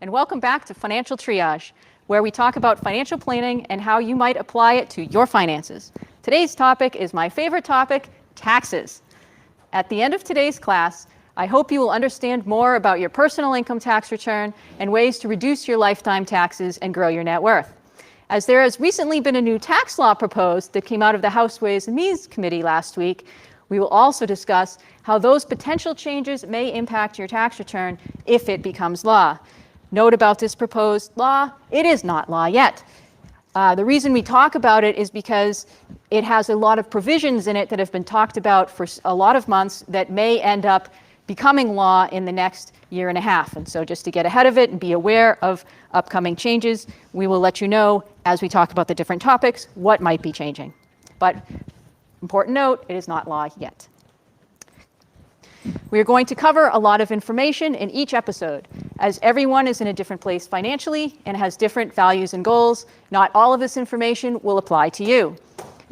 and welcome back to Financial Triage, where we talk about financial planning and how you might apply it to your finances. Today's topic is my favorite topic, taxes. At the end of today's class, I hope you will understand more about your personal income tax return and ways to reduce your lifetime taxes and grow your net worth. As there has recently been a new tax law proposed that came out of the House Ways and Means Committee last week, we will also discuss how those potential changes may impact your tax return if it becomes law. Note about this proposed law, it is not law yet. The reason we talk about it is because it has a lot of provisions in it that have been talked about for a lot of months that may end up becoming law in the next year and a half. And so just to get ahead of it and be aware of upcoming changes, we will let you know as we talk about the different topics what might be changing. But important note, it is not law yet. We are going to cover a lot of information in each episode. As everyone is in a different place financially and has different values and goals, not all of this information will apply to you.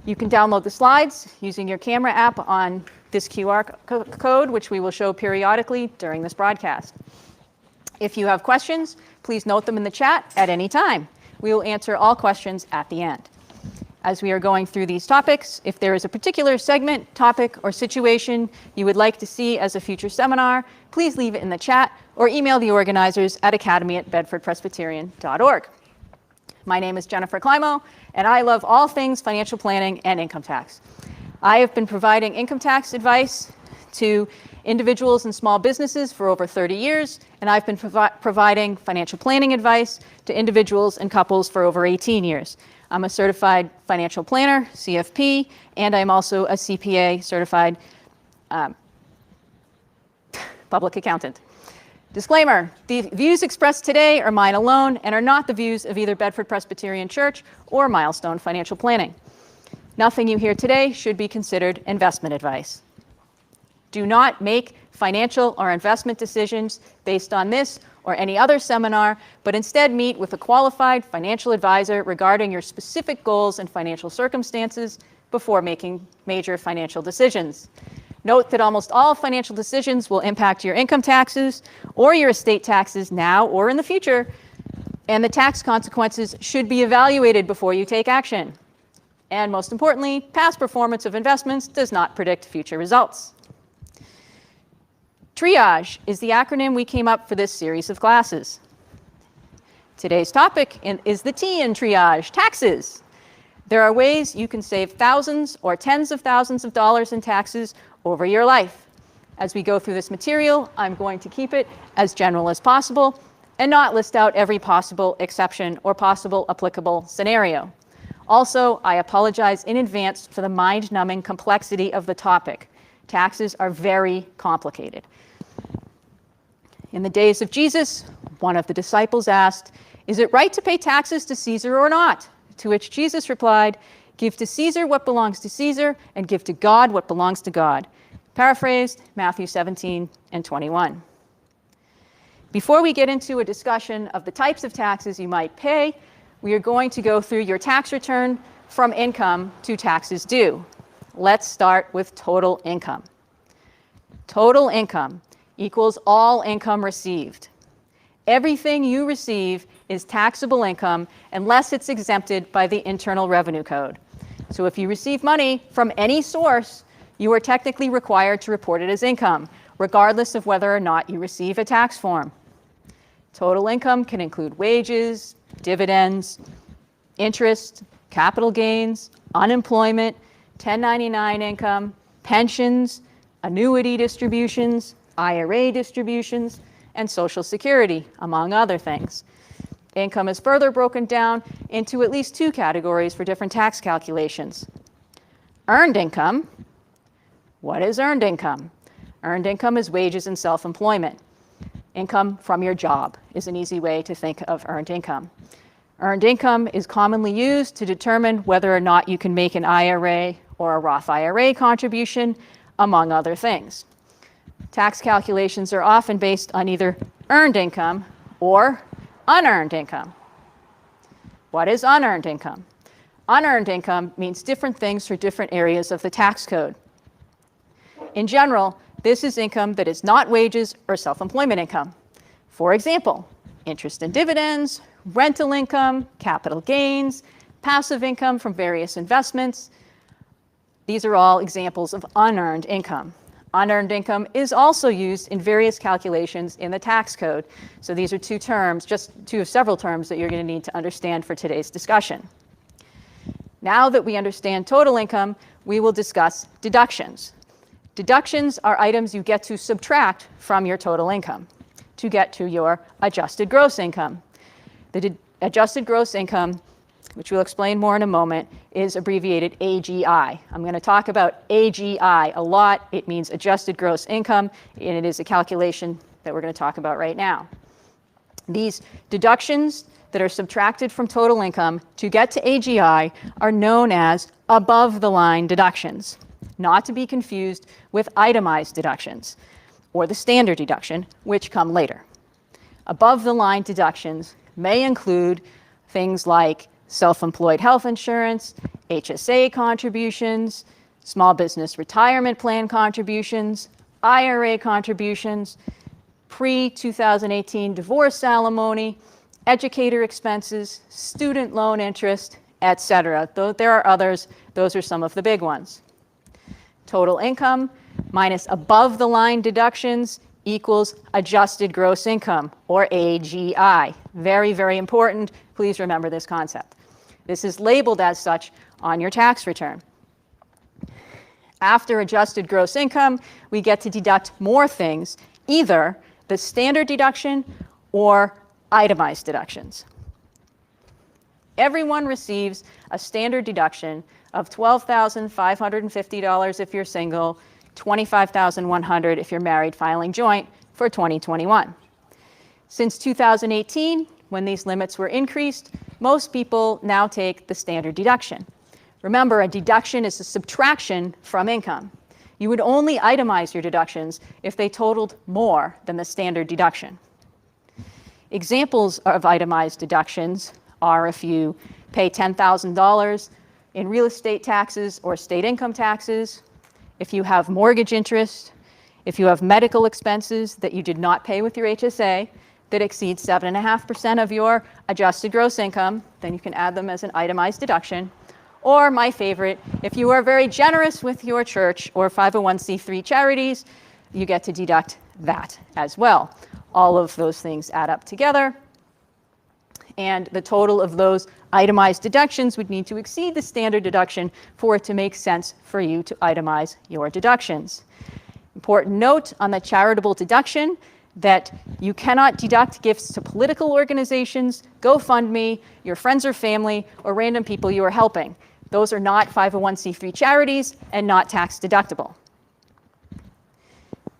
You can download the slides using your camera app on this QR code, which we will show periodically during this broadcast. If you have questions, please note them in the chat at any time. We will answer all questions at the end. As we are going through these topics, if there is a particular segment, topic, or situation you would like to see as a future seminar, please leave it in the chat or email the organizers at academy@bedfordpresbyterian.org. My name is Jennifer Climo, and I love all things financial planning and income tax. I have been providing income tax advice to individuals and small businesses for over 30 years, and I've been providing financial planning advice to individuals and couples for over 18 years. I'm a certified financial planner, CFP, and I'm also a CPA certified public accountant. Disclaimer, the views expressed today are mine alone and are not the views of either Bedford Presbyterian Church or Milestone Financial Planning. Nothing you hear today should be considered investment advice. Do not make financial or investment decisions based on this or any other seminar, but instead meet with a qualified financial advisor regarding your specific goals and financial circumstances before making major financial decisions. Note that almost all financial decisions will impact your income taxes or your estate taxes now or in the future, and the tax consequences should be evaluated before you take action. And most importantly, past performance of investments does not predict future results. TRIAGE is the acronym we came up for this series of classes. Today's topic is the T in TRIAGE, taxes. There are ways you can save thousands or tens of thousands of dollars in taxes over your life. As we go through this material, I'm going to keep it as general as possible and not list out every possible exception or possible applicable scenario. Also, I apologize in advance for the mind-numbing complexity of the topic. Taxes are very complicated. In the days of Jesus, one of the disciples asked, "Is it right to pay taxes to Caesar or not?" To which Jesus replied, "Give to Caesar what belongs to Caesar, and give to God what belongs to God." Paraphrased, Matthew 17 and 21. Before we get into a discussion of the types of taxes you might pay, we are going to go through your tax return from income to taxes due. Let's start with total income. Total income equals all income received. Everything you receive is taxable income unless it's exempted by the Internal Revenue Code. So if you receive money from any source, you are technically required to report it as income, regardless of whether or not you receive a tax form. Total income can include wages, dividends, interest, capital gains, unemployment, 1099 income, pensions, annuity distributions, IRA distributions, and Social Security, among other things. Income is further broken down into at least two categories for different tax calculations. Earned income. What is earned income? Earned income is wages and self-employment. Income from your job is an easy way to think of earned income. Earned income is commonly used to determine whether or not you can make an IRA or a Roth IRA contribution, among other things. Tax calculations are often based on either earned income or unearned income. What is unearned income? Unearned income means different things for different areas of the tax code. In general, this is income that is not wages or self-employment income. For example, interest and dividends, rental income, capital gains, passive income from various investments. These are all examples of unearned income. Unearned income is also used in various calculations in the tax code. So these are two terms, just two of several terms that you're going to need to understand for today's discussion. Now that we understand total income, we will discuss deductions. Deductions are items you get to subtract from your total income to get to your adjusted gross income. The adjusted gross income, which we'll explain more in a moment, is abbreviated AGI. I'm going to talk about AGI a lot. It means adjusted gross income, and it is a calculation that we're going to talk about right now. These deductions that are subtracted from total income to get to AGI are known as above-the-line deductions, not to be confused with itemized deductions or the standard deduction, which come later. Above-the-line deductions may include things like self-employed health insurance, HSA contributions, small business retirement plan contributions, IRA contributions, pre-2018 divorce alimony, educator expenses, student loan interest, etc. Though there are others, those are some of the big ones. Total income minus above-the-line deductions equals adjusted gross income, or AGI. Very, very important. Please remember this concept. This is labeled as such on your tax return. After adjusted gross income, we get to deduct more things, either the standard deduction or itemized deductions. Everyone receives a standard deduction of $12,550 if you're single, $25,100 if you're married filing joint for 2021. Since 2018, when these limits were increased, most people now take the standard deduction. Remember, a deduction is a subtraction from income. You would only itemize your deductions if they totaled more than the standard deduction. Examples of itemized deductions are if you pay $10,000 in real estate taxes or state income taxes, if you have mortgage interest, if you have medical expenses that you did not pay with your HSA that exceeds 7.5% of your adjusted gross income, then you can add them as an itemized deduction. Or my favorite, if you are very generous with your church or 501c3 charities, you get to deduct that as well. All of those things add up together, and the total of those itemized deductions would need to exceed the standard deduction for it to make sense for you to itemize your deductions. Important note on the charitable deduction that you cannot deduct gifts to political organizations, GoFundMe, your friends or family, or random people you are helping. Those are not 501c3 charities and not tax deductible.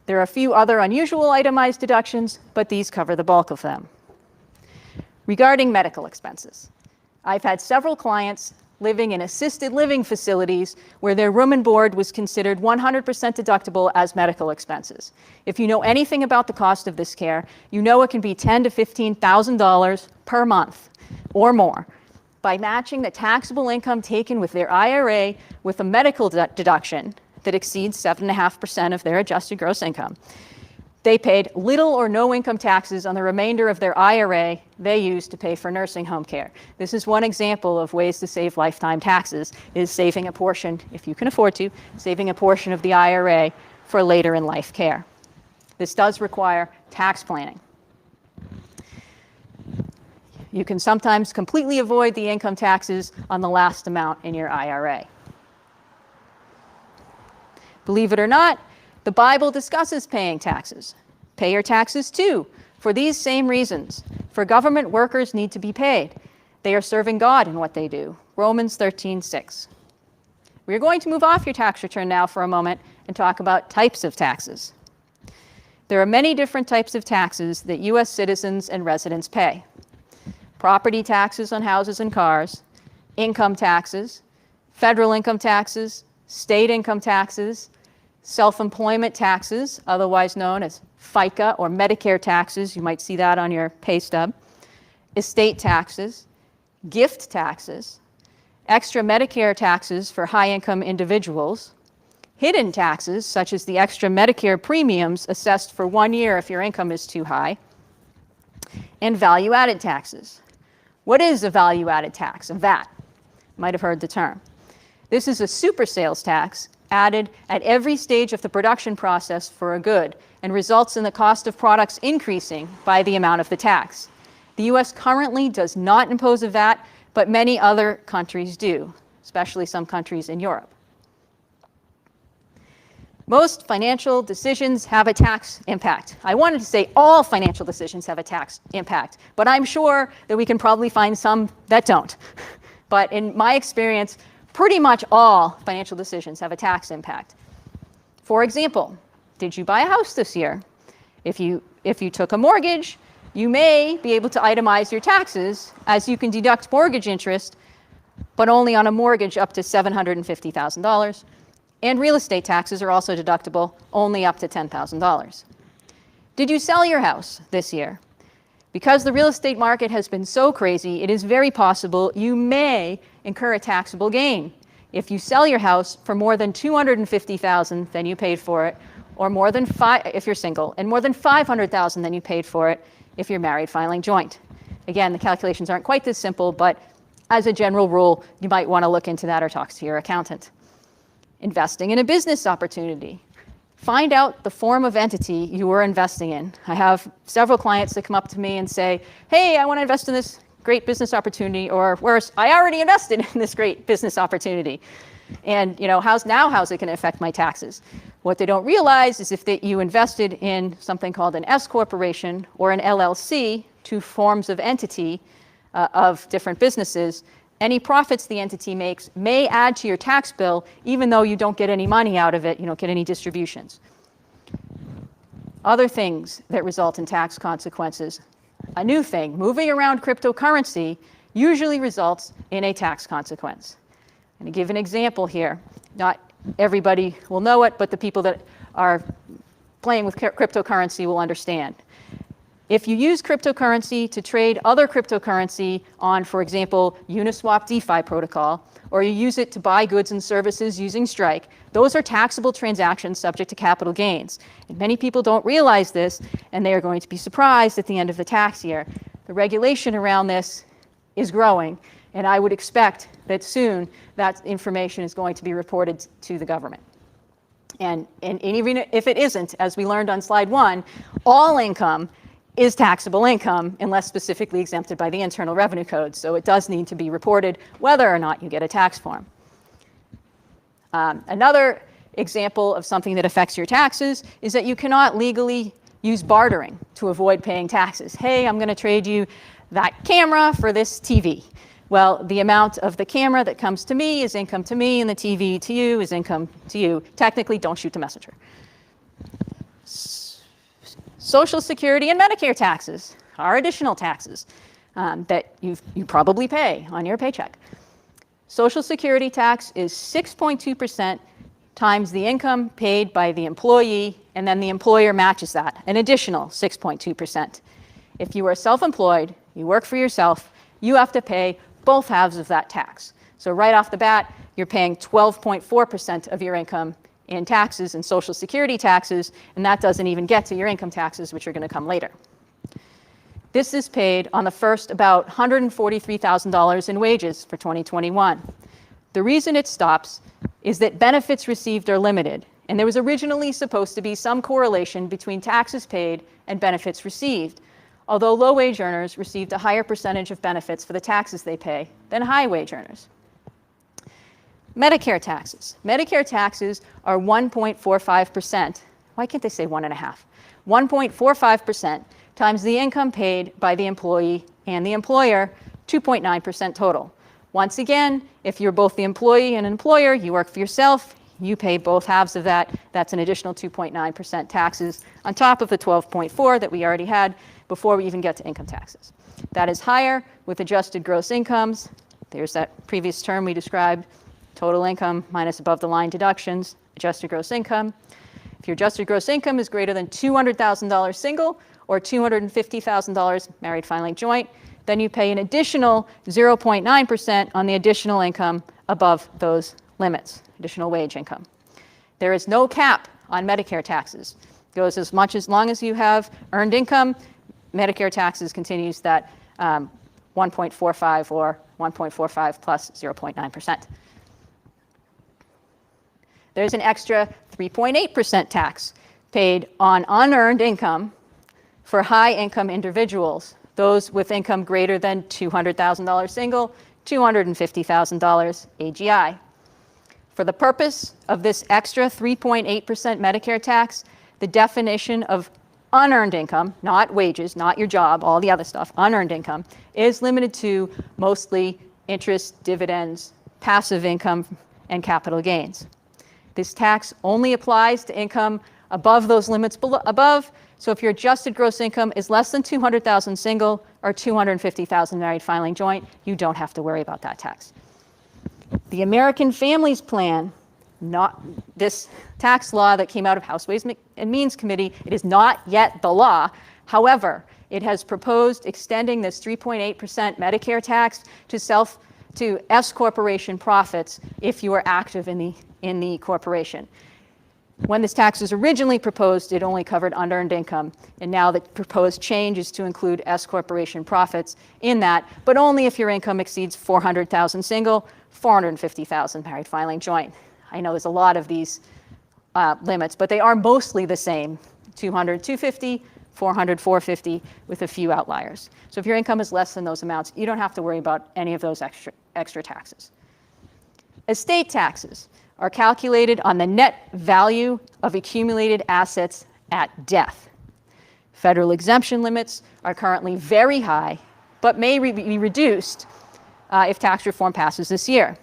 There are a few other unusual itemized deductions, but these cover the bulk of them. Regarding medical expenses, I've had several clients living in assisted living facilities where their room and board was considered 100% deductible as medical expenses. If you know anything about the cost of this care, you know it can be $10,000 to $15,000 per month or more. By matching the taxable income taken with their IRA with a medical deduction that exceeds 7.5% of their adjusted gross income, they paid little or no income taxes on the remainder of their IRA they used to pay for nursing home care. This is one example of ways to save lifetime taxes, is saving a portion, if you can afford to, saving a portion of the IRA for later in life care. This does require tax planning. You can sometimes completely avoid the income taxes on the last amount in your IRA. Believe it or not, the Bible discusses paying taxes. Pay your taxes too, for these same reasons. For government workers need to be paid. They are serving God in what they do. Romans 13:6. We are going to move off your tax return now for a moment and talk about types of taxes. There are many different types of taxes that U.S. citizens and residents pay. Property taxes on houses and cars, income taxes, federal income taxes, state income taxes, self-employment taxes, otherwise known as FICA or Medicare taxes, you might see that on your pay stub, estate taxes, gift taxes, extra Medicare taxes for high-income individuals, hidden taxes such as the extra Medicare premiums assessed for 1 year if your income is too high, and value-added taxes. What is a value-added tax, a VAT? You might have heard the term. This is a super sales tax added at every stage of the production process for a good and results in the cost of products increasing by the amount of the tax. The U.S. currently does not impose a VAT, but many other countries do, especially some countries in Europe. Most financial decisions have a tax impact. I wanted to say all financial decisions have a tax impact, but I'm sure that we can probably find some that don't. But in my experience, pretty much all financial decisions have a tax impact. For example, did you buy a house this year? If you took a mortgage, you may be able to itemize your taxes as you can deduct mortgage interest, but only on a mortgage up to $750,000. And real estate taxes are also deductible, only up to $10,000. Did you sell your house this year? Because the real estate market has been so crazy, it is very possible you may incur a taxable gain if you sell your house for more than $250,000 than you paid for it, or more than if you're single, and more than $500,000 than you paid for it if you're married filing joint. Again, the calculations aren't quite this simple, but as a general rule, you might want to look into that or talk to your accountant. Investing in a business opportunity. Find out the form of entity you are investing in. I have several clients that come up to me and say, hey, I want to invest in this great business opportunity, or worse, I already invested in this great business opportunity. And how's it going to affect my taxes? What they don't realize is if you invested in something called an S corporation or an LLC, two forms of entity of different businesses, any profits the entity makes may add to your tax bill, even though you don't get any money out of it, you don't get any distributions. Other things that result in tax consequences. A new thing, moving around cryptocurrency usually results in a tax consequence. I'm going to give an example here. Not everybody will know it, but the people that are playing with cryptocurrency will understand. If you use cryptocurrency to trade other cryptocurrency on, for example, Uniswap DeFi protocol, or you use it to buy goods and services using Strike, those are taxable transactions subject to capital gains. And many people don't realize this, and they are going to be surprised at the end of the tax year. The regulation around this is growing, and I would expect that soon that information is going to be reported to the government. And even if it isn't, as we learned on slide 1, all income is taxable income unless specifically exempted by the Internal Revenue Code. So it does need to be reported whether or not you get a tax form. Another example of something that affects your taxes is that you cannot legally use bartering to avoid paying taxes. Hey, I'm going to trade you that camera for this TV. Well, the amount of the camera that comes to me is income to me, and the TV to you is income to you. Technically, don't shoot the messenger. Social Security and Medicare taxes are additional taxes that you probably pay on your paycheck. Social Security tax is 6.2% times the income paid by the employee, and then the employer matches that, an additional 6.2%. If you are self-employed, you work for yourself, you have to pay both halves of that tax. So right off the bat, you're paying 12.4% of your income in taxes and Social Security taxes, and that doesn't even get to your income taxes, which are going to come later. This is paid on the first about $143,000 in wages for 2021. The reason it stops is that benefits received are limited, and there was originally supposed to be some correlation between taxes paid and benefits received, although low-wage earners received a higher percentage of benefits for the taxes they pay than high-wage earners. Medicare taxes. Medicare taxes are 1.45%. Why can't they say 1.5? 1.45% times the income paid by the employee and the employer, 2.9% total. Once again, if you're both the employee and employer, you work for yourself, you pay both halves of that. That's an additional 2.9% taxes on top of the 12.4 that we already had before we even get to income taxes. That is higher with adjusted gross incomes. There's that previous term we described. Total income minus above the line deductions, adjusted gross income. If your adjusted gross income is greater than $200,000 single or $250,000 married filing joint, then you pay an additional 0.9% on the additional income above those limits, additional wage income. There is no cap on Medicare taxes. It goes as long as you have earned income Medicare taxes continues that 1.45 or 1.45 plus 0.9%. There's an extra 3.8% tax paid on unearned income for high-income individuals, those with income greater than $200,000 single, $250,000 AGI. For the purpose of this extra 3.8% Medicare tax, the definition of unearned income, not wages, not your job, all the other stuff, unearned income, is limited to mostly interest, dividends, passive income, and capital gains. This tax only applies to income above those limits above. So if your adjusted gross income is less than $200,000 single or $250,000 married filing joint, you don't have to worry about that tax. The American Families Plan, not this tax law that came out of House Ways and Means Committee, it is not yet the law. However, it has proposed extending this 3.8% Medicare tax to S corporation profits if you are active in the corporation. When this tax was originally proposed, it only covered unearned income, and now the proposed change is to include S corporation profits in that, but only if your income exceeds $400,000 single, $450,000 married filing joint. I know there's a lot of these limits, but they are mostly the same: 200, 250, 400, 450, with a few outliers. So if your income is less than those amounts, you don't have to worry about any of those extra taxes. Estate taxes are calculated on the net value of accumulated assets at death. Federal exemption limits are currently very high, but may be reduced if tax reform passes this year.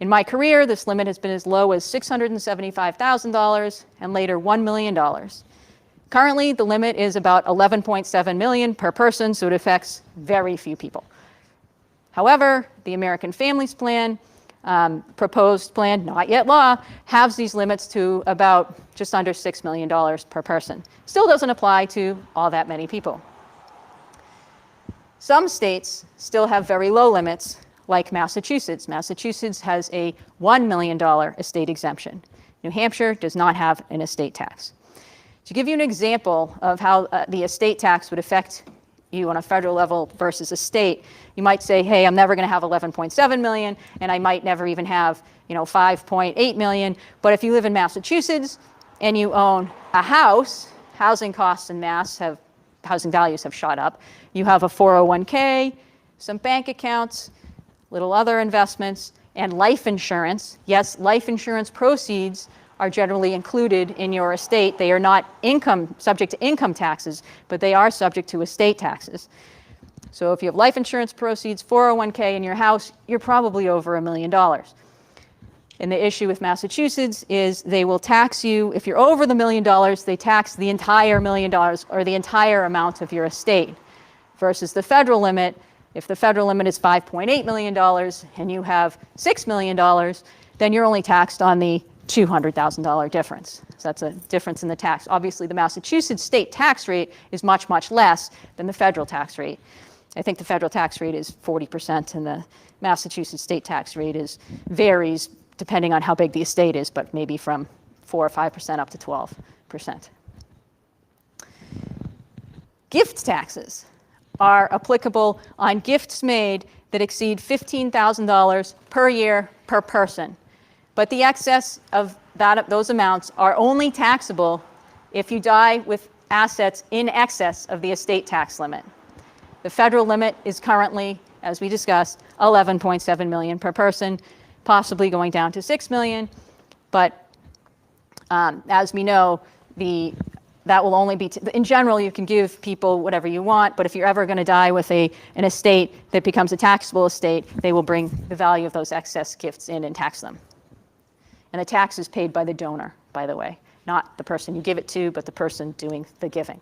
In my career, this limit has been as low as $675,000 and later $1 million. Currently, the limit is about $11.7 million per person, so it affects very few people. However, the American Families Plan, proposed plan, not yet law, halves these limits to about just under $6 million per person. Still doesn't apply to all that many people. Some states still have very low limits, like Massachusetts. Massachusetts has a $1 million estate exemption. New Hampshire does not have an estate tax. To give you an example of how the estate tax would affect you on a federal level versus a state, you might say, hey, I'm never going to have 11.7 million, and I might never even have 5.8 million. But if you live in Massachusetts and you own a house, housing costs in Mass housing values have shot up. You have a 401k, some bank accounts, little other investments, and life insurance. Yes, life insurance proceeds are generally included in your estate. They are not subject to income taxes, but they are subject to estate taxes. So if you have life insurance proceeds, 401k in your house, you're probably over $1 million. And the issue with Massachusetts is they will tax you, if you're over the $1 million, they tax the entire $1 million or the entire amount of your estate, versus the federal limit. If the federal limit is $5.8 million and you have $6 million, then you're only taxed on the $200,000 difference. So that's a difference in the tax. Obviously, the Massachusetts state tax rate is much, much less than the federal tax rate. I think the federal tax rate is 40%, and the Massachusetts state tax rate varies depending on how big the estate is, but maybe from 4 or 5% up to 12%. Gift taxes are applicable on gifts made that exceed $15,000 per year per person. But the excess of those amounts are only taxable if you die with assets in excess of the estate tax limit. The federal limit is currently, as we discussed, $11.7 million per person, possibly going down to $6 million. But as we know, that will only be, in general, you can give people whatever you want, but if you're ever going to die with an estate that becomes a taxable estate, they will bring the value of those excess gifts in and tax them. And the tax is paid by the donor, by the way, not the person you give it to, but the person doing the giving.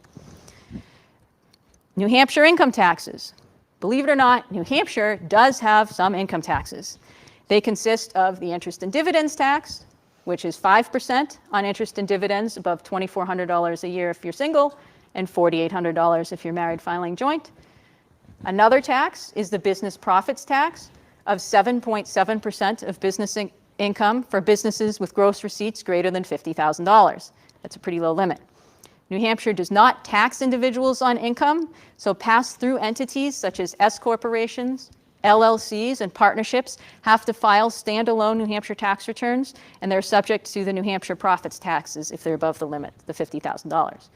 New Hampshire income taxes. Believe it or not, New Hampshire does have some income taxes. They consist of the interest and dividends tax, which is 5% on interest and dividends above $2,400 a year if you're single, and $4,800 if you're married filing joint. Another tax is the business profits tax of 7.7% of business income for businesses with gross receipts greater than $50,000. That's a pretty low limit. New Hampshire does not tax individuals on income, so pass-through entities such as S corporations, LLCs, and partnerships have to file standalone New Hampshire tax returns, and they're subject to the New Hampshire profits taxes if they're above the limit, the $50,000.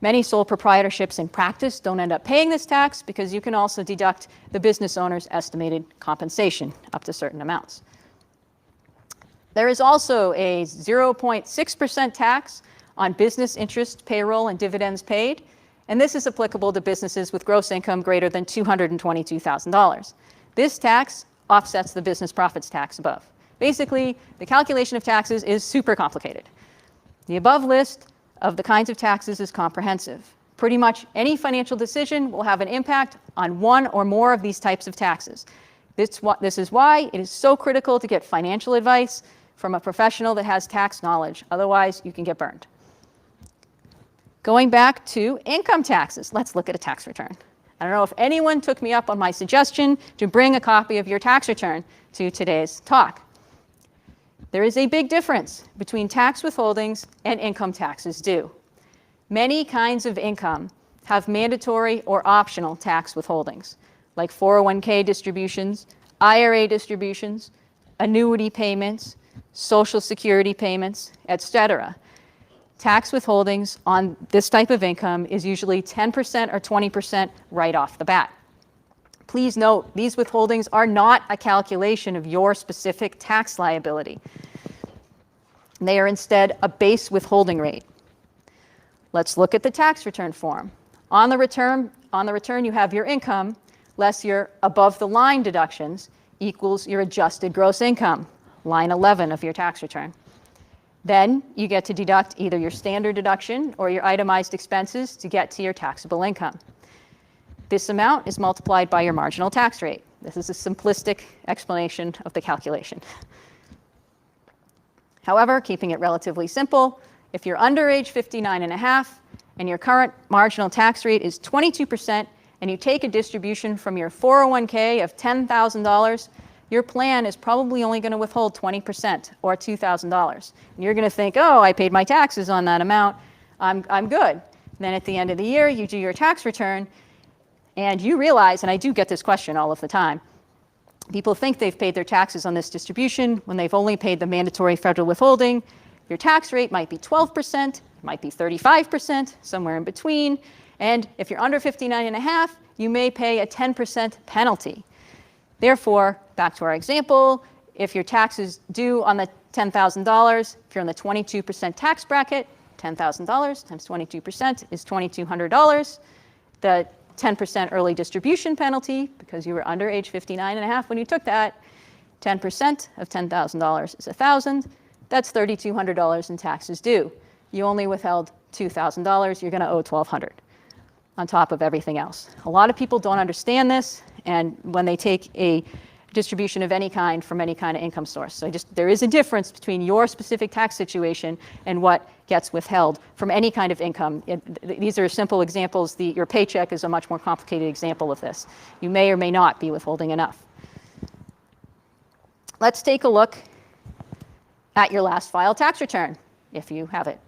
Many sole proprietorships in practice don't end up paying this tax because you can also deduct the business owner's estimated compensation up to certain amounts. There is also a 0.6% tax on business interest, payroll, and dividends paid, and this is applicable to businesses with gross income greater than $222,000. This tax offsets the business profits tax above. Basically, the calculation of taxes is super complicated. The above list of the kinds of taxes is comprehensive. Pretty much any financial decision will have an impact on one or more of these types of taxes. This is why it is so critical to get financial advice from a professional that has tax knowledge. Otherwise, you can get burned. Going back to income taxes, let's look at a tax return. I don't know if anyone took me up on my suggestion to bring a copy of your tax return to today's talk. There is a big difference between tax withholdings and income taxes due. Many kinds of income have mandatory or optional tax withholdings, like 401k distributions, IRA distributions, annuity payments, Social Security payments, etc. Tax withholdings on this type of income is usually 10% or 20% right off the bat. Please note, these withholdings are not a calculation of your specific tax liability. They are instead a base withholding rate. Let's look at the tax return form. On the return you have your income less your above-the-line deductions equals your adjusted gross income, line 11 of your tax return. Then you get to deduct either your standard deduction or your itemized expenses to get to your taxable income. This amount is multiplied by your marginal tax rate. This is a simplistic explanation of the calculation. However, keeping it relatively simple, if you're under age 59 and a half and your current marginal tax rate is 22% and you take a distribution from your 401k of $10,000, your plan is probably only going to withhold 20% or $2,000. And you're going to think, oh, I paid my taxes on that amount, I'm good. And then at the end of the year, you do your tax return and you realize, and I do get this question all of the time, people think they've paid their taxes on this distribution when they've only paid the mandatory federal withholding. Your tax rate might be 12%, it might be 35%, somewhere in between. And if you're under 59 and a half, you may pay a 10% penalty. Therefore, back to our example, if your taxes due on the $10,000, if you're in the 22% tax bracket, $10,000 times 22% is $2,200. The 10% early distribution penalty, because you were under age 59 and a half when you took that, 10% of $10,000 is $1,000. That's $3,200 in taxes due. You only withheld $2,000. You're going to owe $1,200 on top of everything else. A lot of people don't understand this, and when they take a distribution of any kind from any kind of income source. So there is a difference between your specific tax situation and what gets withheld from any kind of income. These are simple examples. Your paycheck is a much more complicated example of this. You may or may not be withholding enough. Let's take a look at your last filed tax return, if you have it.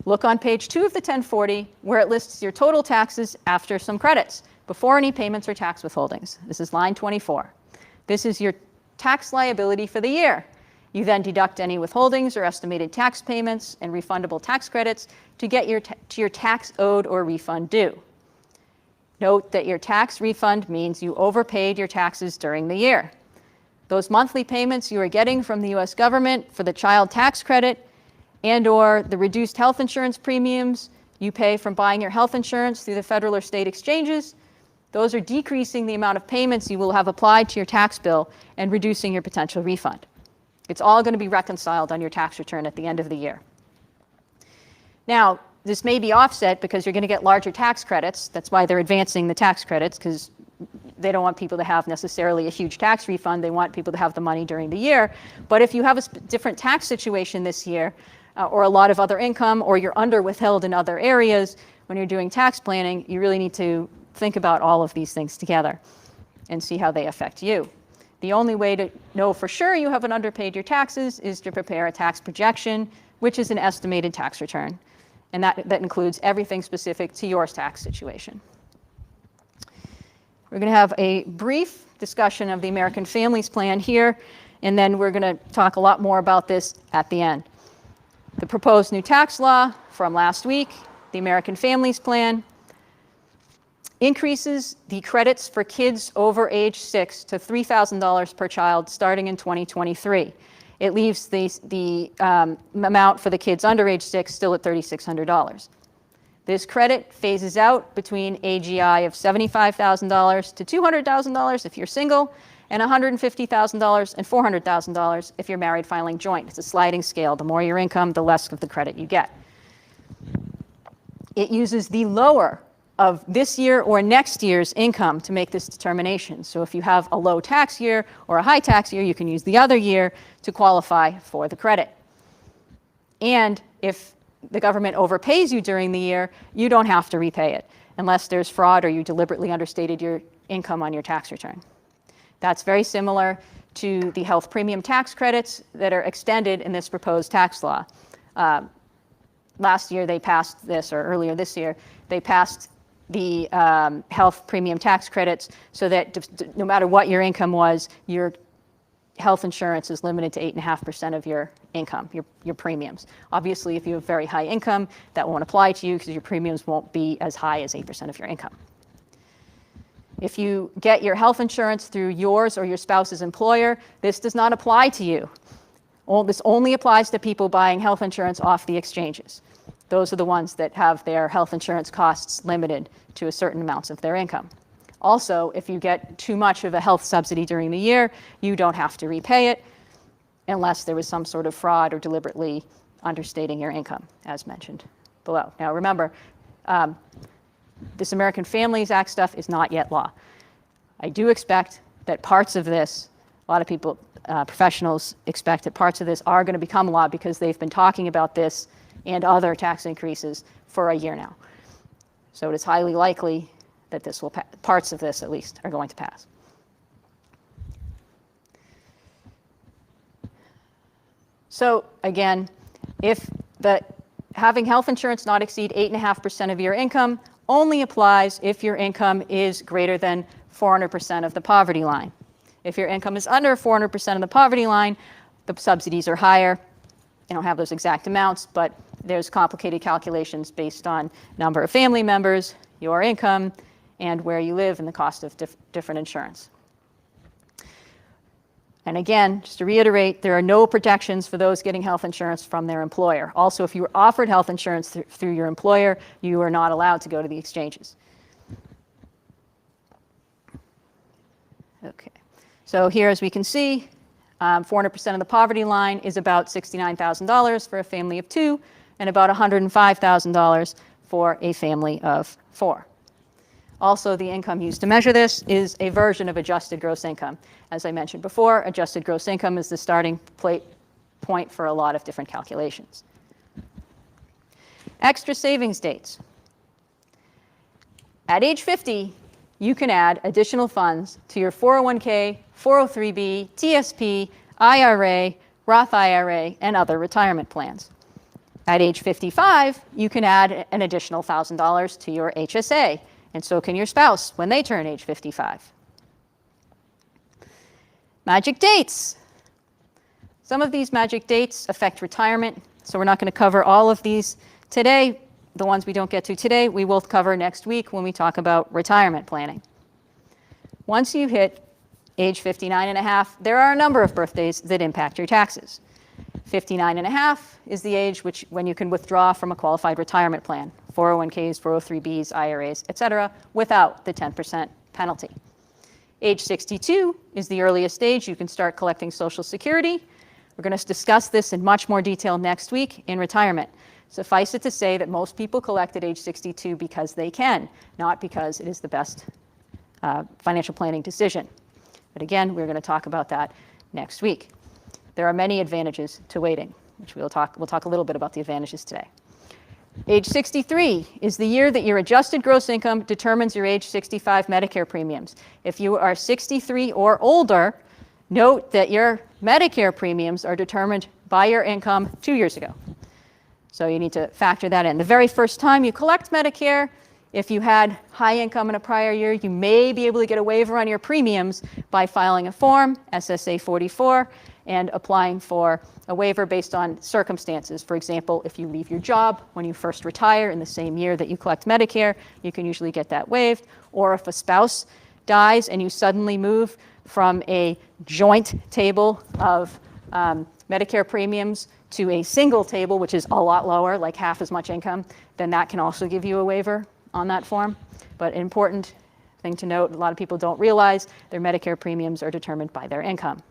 Look on page 2 of the 1040, where it lists your total taxes after some credits, before any payments or tax withholdings. This is line 24. This is your tax liability for the year. You then deduct any withholdings or estimated tax payments and refundable tax credits to get to your tax owed or refund due. Note that your tax refund means you overpaid your taxes during the year. Those monthly payments you are getting from the U.S. government for the child tax credit and or the reduced health insurance premiums you pay from buying your health insurance through the federal or state exchanges, those are decreasing the amount of payments you will have applied to your tax bill and reducing your potential refund. It's all going to be reconciled on your tax return at the end of the year. Now, this may be offset because you're going to get larger tax credits. That's why they're advancing the tax credits, because they don't want people to have necessarily a huge tax refund. They want people to have the money during the year. But if you have a different tax situation this year, or a lot of other income, or you're under withheld in other areas, when you're doing tax planning, you really need to think about all of these things together and see how they affect you. The only way to know for sure you haven't underpaid your taxes is to prepare a tax projection, which is an estimated tax return. And that includes everything specific to your tax situation. We're going to have a brief discussion of the American Families Plan here, and then we're going to talk a lot more about this at the end. The proposed new tax law from last week, the American Families Plan, increases the credits for kids over age 6 to $3,000 per child starting in 2023. It leaves the amount for the kids under age 6 still at $3,600. This credit phases out between AGI of $75,000 to $200,000 if you're single, and $150,000 and $400,000 if you're married filing joint. It's a sliding scale. The more your income, the less of the credit you get. It uses the lower of this year or next year's income to make this determination. So if you have a low tax year or a high tax year, you can use the other year to qualify for the credit. And if the government overpays you during the year, you don't have to repay it unless there's fraud or you deliberately understated your income on your tax return. That's very similar to the health premium tax credits that are extended in this proposed tax law. Last year they passed this, or earlier this year, they passed the health premium tax credits so that no matter what your income was, your health insurance is limited to 8.5% of your income, your premiums. Obviously, if you have very high income, that won't apply to you because your premiums won't be as high as 8% of your income. If you get your health insurance through yours or your spouse's employer, this does not apply to you. This only applies to people buying health insurance off the exchanges. Those are the ones that have their health insurance costs limited to a certain amount of their income. Also, if you get too much of a health subsidy during the year, you don't have to repay it unless there was some sort of fraud or deliberately understating your income, as mentioned below. Now remember, this American Families Act stuff is not yet law. I do expect that parts of this, a lot of people, professionals expect that parts of this are going to become law because they've been talking about this and other tax increases for a year now. So it is highly likely that this will parts of this at least are going to pass. So again, if having health insurance not exceed 8.5% of your income only applies if your income is greater than 400% of the poverty line. If your income is under 400% of the poverty line, the subsidies are higher. I don't have those exact amounts, but there's complicated calculations based on number of family members, your income, and where you live and the cost of different insurance. And again, just to reiterate, there are no protections for those getting health insurance from their employer. Also, if you were offered health insurance through your employer, you are not allowed to go to the exchanges. Okay, so here, as we can see, 400% of the poverty line is about $69,000 for a family of 2, and about $105,000 for a family of 4. Also, the income used to measure this is a version of adjusted gross income. As I mentioned before, adjusted gross income is the starting point for a lot of different calculations. Extra savings dates. At age 50, you can add additional funds to your 401k, 403b, TSP, IRA, Roth IRA, and other retirement plans. At age 55, you can add an additional $1,000 to your HSA, and so can your spouse when they turn age 55. Magic dates. Some of these magic dates affect retirement, so we're not going to cover all of these today. The ones we don't get to today, we will cover next week when we talk about retirement planning. Once you hit age 59 and a half, there are a number of birthdays that impact your taxes. 59 and a half is the age when you can withdraw from a qualified retirement plan, 401ks, 403bs, IRAs, etc., without the 10% penalty. Age 62 is the earliest age you can start collecting Social Security. We're going to discuss this in much more detail next week in retirement. Suffice it to say that most people collect at age 62 because they can, not because it is the best financial planning decision. But again, we're going to talk about that next week. There are many advantages to waiting, which we'll talk a little bit about the advantages today. Age 63 is the year that your adjusted gross income determines your age 65 Medicare premiums. If you are 63 or older, note that your Medicare premiums are determined by your income 2 years ago. So you need to factor that in. The very first time you collect Medicare, if you had high income in a prior year, you may be able to get a waiver on your premiums by filing a form, SSA 44, and applying for a waiver based on circumstances. For example, if you leave your job when you first retire in the same year that you collect Medicare, you can usually get that waived. Or if a spouse dies and you suddenly move from a joint table of Medicare premiums to a single table, which is a lot lower, like half as much income, then that can also give you a waiver on that form. But an important thing to note, a lot of people don't realize their Medicare premiums are determined by their income.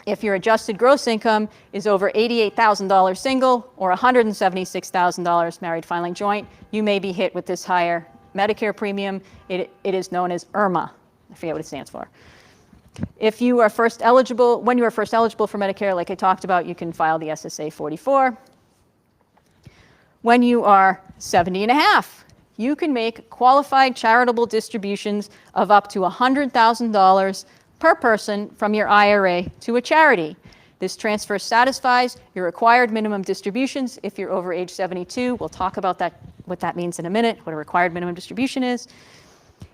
If your adjusted gross income is over $88,000 single or $176,000 married filing joint, you may be hit with this higher Medicare premium. It is known as IRMA. I forget what it stands for. If you are first eligible, when you are first eligible for Medicare, like I talked about, you can file the SSA 44. When you are 70 and a half, you can make qualified charitable distributions of up to $100,000 per person from your IRA to a charity. This transfer satisfies your required minimum distributions if you're over age 72. We'll talk about that, what that means in a minute, what a required minimum distribution is.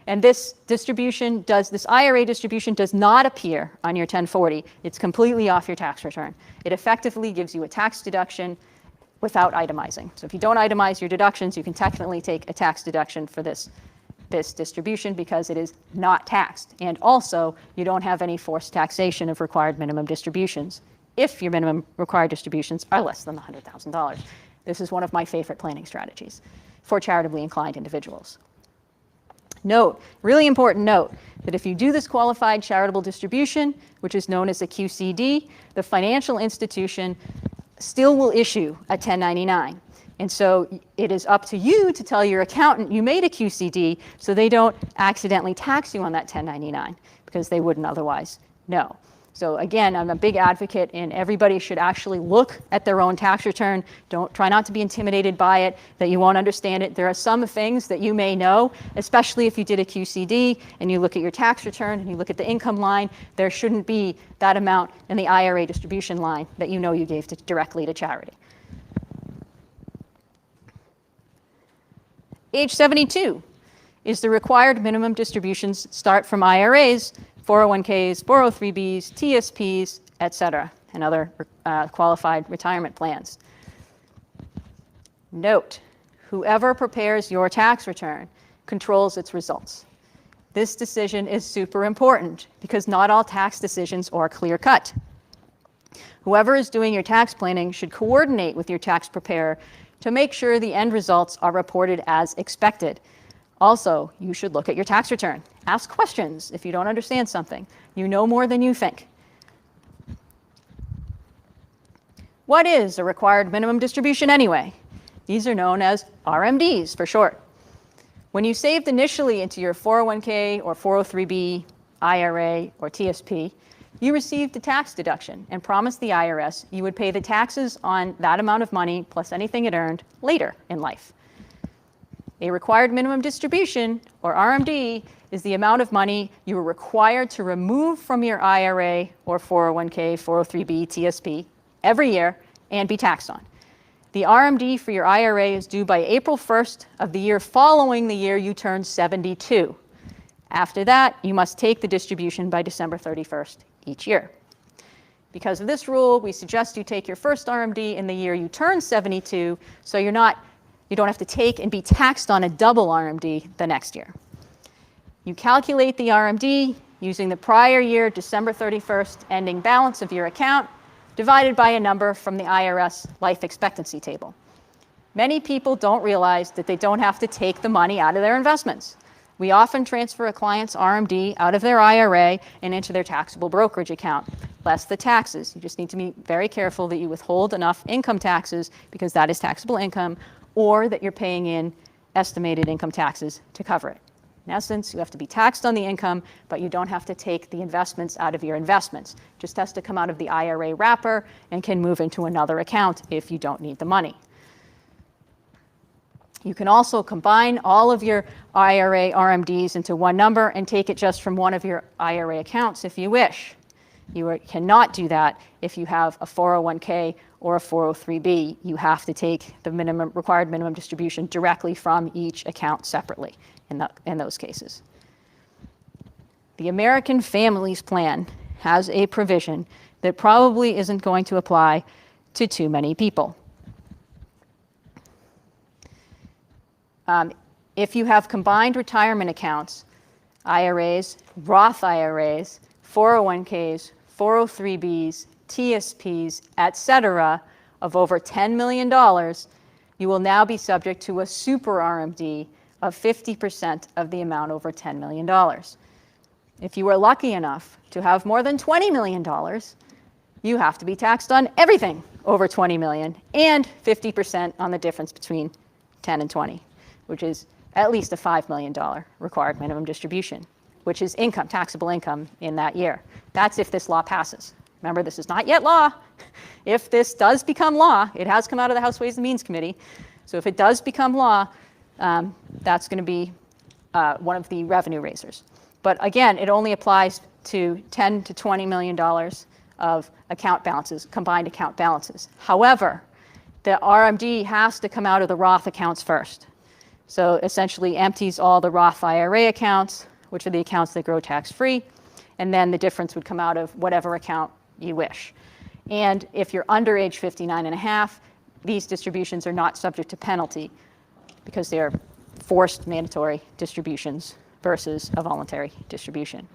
And this IRA distribution does not appear on your 1040. It's completely off your tax return. It effectively gives you a tax deduction without itemizing. So if you don't itemize your deductions, you can technically take a tax deduction for this distribution because it is not taxed. And also, you don't have any forced taxation of required minimum distributions if your minimum required distributions are less than the $100,000. This is one of my favorite planning strategies for charitably inclined individuals. Note, really important note, that if you do this qualified charitable distribution, which is known as a QCD, the financial institution still will issue a 1099. And so it is up to you to tell your accountant you made a QCD so they don't accidentally tax you on that 1099 because they wouldn't otherwise know. So again, I'm a big advocate and everybody should actually look at their own tax return. Try not to be intimidated by it, that you won't understand it. There are some things that you may know, especially if you did a QCD and you look at your tax return and you look at the income line, there shouldn't be that amount in the IRA distribution line that you know you gave directly to charity. Age 72 is the required minimum distributions start from IRAs, 401ks, 403bs, TSPs, et cetera, and other qualified retirement plans. Note, whoever prepares your tax return controls its results. This decision is super important because not all tax decisions are clear-cut. Whoever is doing your tax planning should coordinate with your tax preparer to make sure the end results are reported as expected. Also, you should look at your tax return. Ask questions if you don't understand something. You know more than you think. What is a required minimum distribution anyway? These are known as RMDs for short. When you saved initially into your 401k or 403b, IRA, or TSP, you received a tax deduction and promised the IRS you would pay the taxes on that amount of money plus anything it earned later in life. A required minimum distribution, or RMD, is the amount of money you are required to remove from your IRA or 401k, 403b, TSP every year and be taxed on. The RMD for your IRA is due by April 1st of the year following the year you turn 72. After that, you must take the distribution by December 31st each year. Because of this rule, we suggest you take your first RMD in the year you turn 72, so you don't have to take and be taxed on a double RMD the next year. You calculate the RMD using the prior year December 31st ending balance of your account divided by a number from the IRS life expectancy table. Many people don't realize that they don't have to take the money out of their investments. We often transfer a client's RMD out of their IRA and into their taxable brokerage account, less the taxes. You just need to be very careful that you withhold enough income taxes because that is taxable income, or that you're paying in estimated income taxes to cover it. In essence, you have to be taxed on the income, but you don't have to take the investments out of your investments. It just has to come out of the IRA wrapper and can move into another account if you don't need the money. You can also combine all of your IRA RMDs into one number and take it just from one of your IRA accounts if you wish. You cannot do that if you have a 401k or a 403b, you have to take the required minimum distribution directly from each account separately in those cases. The American Families Plan has a provision that probably isn't going to apply to too many people. If you have combined retirement accounts, IRAs, Roth Iras, 401ks, 403bs, TSPs, etc., of over $10 million, you will now be subject to a super RMD of 50% of the amount over $10 million. If you are lucky enough to have more than $20 million, you have to be taxed on everything over $20 million and 50% on the difference between 10 and 20, which is at least a $5 million required minimum distribution, which is income, taxable income in that year. That's if this law passes. Remember, this is not yet law. If this does become law, it has come out of the House Ways and Means Committee. So if it does become law, that's going to be one of the revenue raisers. But again, it only applies to $10 to $20 million of account balances, combined account balances. However, the RMD has to come out of the Roth accounts first. So essentially empties all the Roth IRA accounts, which are the accounts that grow tax-free, and then the difference would come out of whatever account you wish. And if you're under age 59 and a half, these distributions are not subject to penalty because they are forced mandatory distributions versus a voluntary distribution.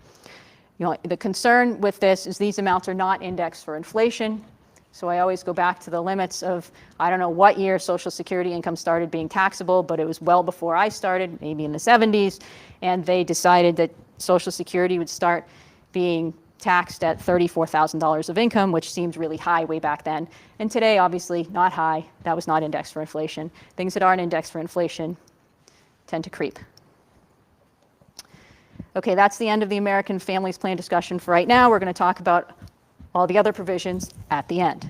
The concern with this is these amounts are not indexed for inflation. So I always go back to the limits of, I don't know what year Social Security income started being taxable, but it was well before I started, maybe in the 70s, and they decided that Social Security would start being taxed at $34,000 of income, which seemed really high way back then. And today, obviously, not high. That was not indexed for inflation. Things that aren't indexed for inflation tend to creep. Okay, that's the end of the American Families Plan discussion for right now. We're going to talk about all the other provisions at the end.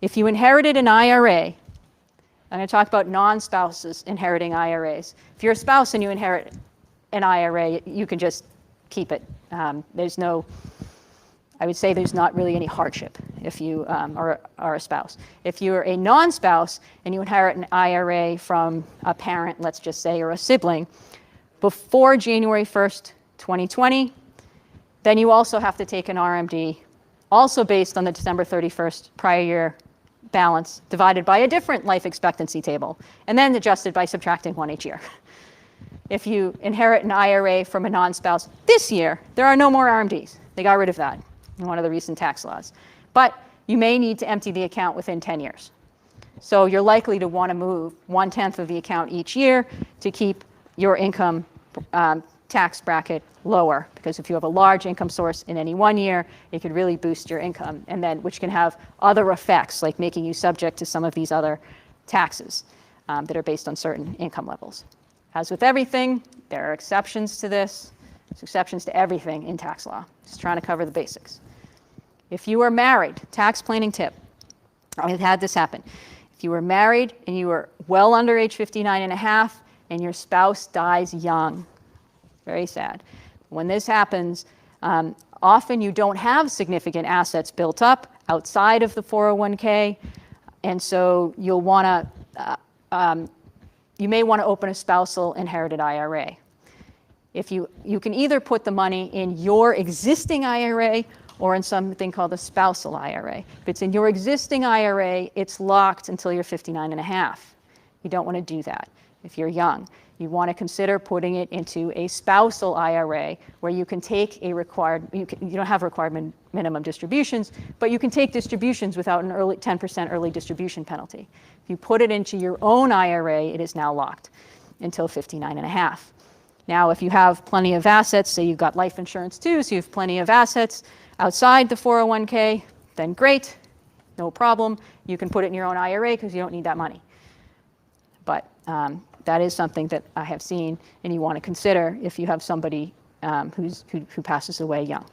If you inherited an IRA, I'm going to talk about non-spouses inheriting IRAs. If you're a spouse and you inherit an IRA, you can just keep it. There's no, I would say there's not really any hardship if you are a spouse. If you're a non-spouse and you inherit an IRA from a parent, let's just say, or a sibling, before January 1st, 2020, then you also have to take an RMD, also based on the December 31st prior year balance, divided by a different life expectancy table, and then adjusted by subtracting one each year. If you inherit an IRA from a non-spouse this year, there are no more RMDs. They got rid of that in one of the recent tax laws. But you may need to empty the account within 10 years. So you're likely to want to move 1/10 of the account each year to keep your income tax bracket lower, because if you have a large income source in any one year, it could really boost your income, and then which can have other effects, like making you subject to some of these other taxes that are based on certain income levels. As with everything, there are exceptions to this. There's exceptions to everything in tax law. Just trying to cover the basics. If you are married, tax planning tip, I've had this happen. If you were married and you were well under age 59 and a half and your spouse dies young, very sad. When this happens, often you don't have significant assets built up outside of the 401k, and so you'll want to, you may want to open a spousal inherited IRA. If you can either put the money in your existing IRA or in something called a spousal IRA. If it's in your existing IRA, it's locked until you're 59 and a half. You don't want to do that if you're young. You want to consider putting it into a spousal IRA where you can take a required, you don't have required minimum distributions, but you can take distributions without an 10% early distribution penalty. If you put it into your own IRA, it is now locked until 59 and a half. Now, if you have plenty of assets, say you've got life insurance too, so you have plenty of assets outside the 401k, then great, no problem. You can put it in your own IRA because you don't need that money. But that is something that I have seen and you want to consider if you have somebody who passes away young.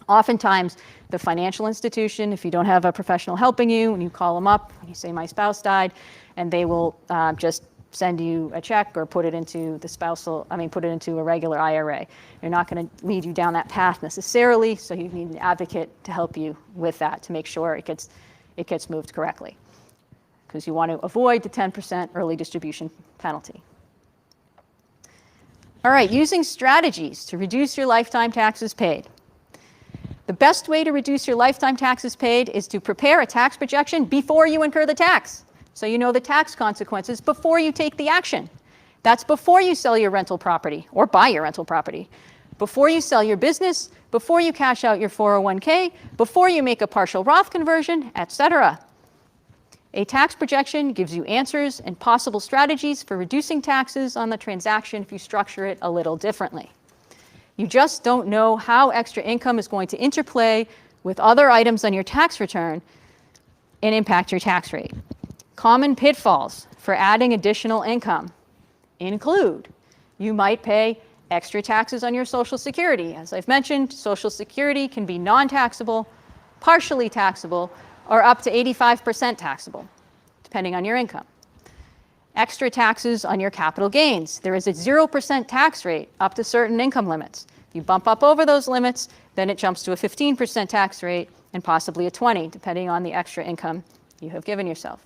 Oftentimes, the financial institution, if you don't have a professional helping you, when you call them up, and you say, my spouse died, and they will just send you a check or put it into the spousal, put it into a regular IRA. They're not going to lead you down that path necessarily, so you need an advocate to help you with that, to make sure it gets it gets moved correctly, because you want to avoid the 10% early distribution penalty. All right, using strategies to reduce your lifetime taxes paid. The best way to reduce your lifetime taxes paid is to prepare a tax projection before you incur the tax, so you know the tax consequences before you take the action. That's before you sell your rental property or buy your rental property, before you sell your business, before you cash out your 401k, before you make a partial Roth conversion, etc. A tax projection gives you answers and possible strategies for reducing taxes on the transaction if you structure it a little differently. You just don't know how extra income is going to interplay with other items on your tax return and impact your tax rate. Common pitfalls for adding additional income include: you might pay extra taxes on your Social Security. As I've mentioned, Social Security can be non-taxable, partially taxable, or up to 85% taxable, depending on your income. Extra taxes on your capital gains. There is a 0% tax rate up to certain income limits. If you bump up over those limits, then it jumps to a 15% tax rate and possibly a 20%, depending on the extra income you have given yourself.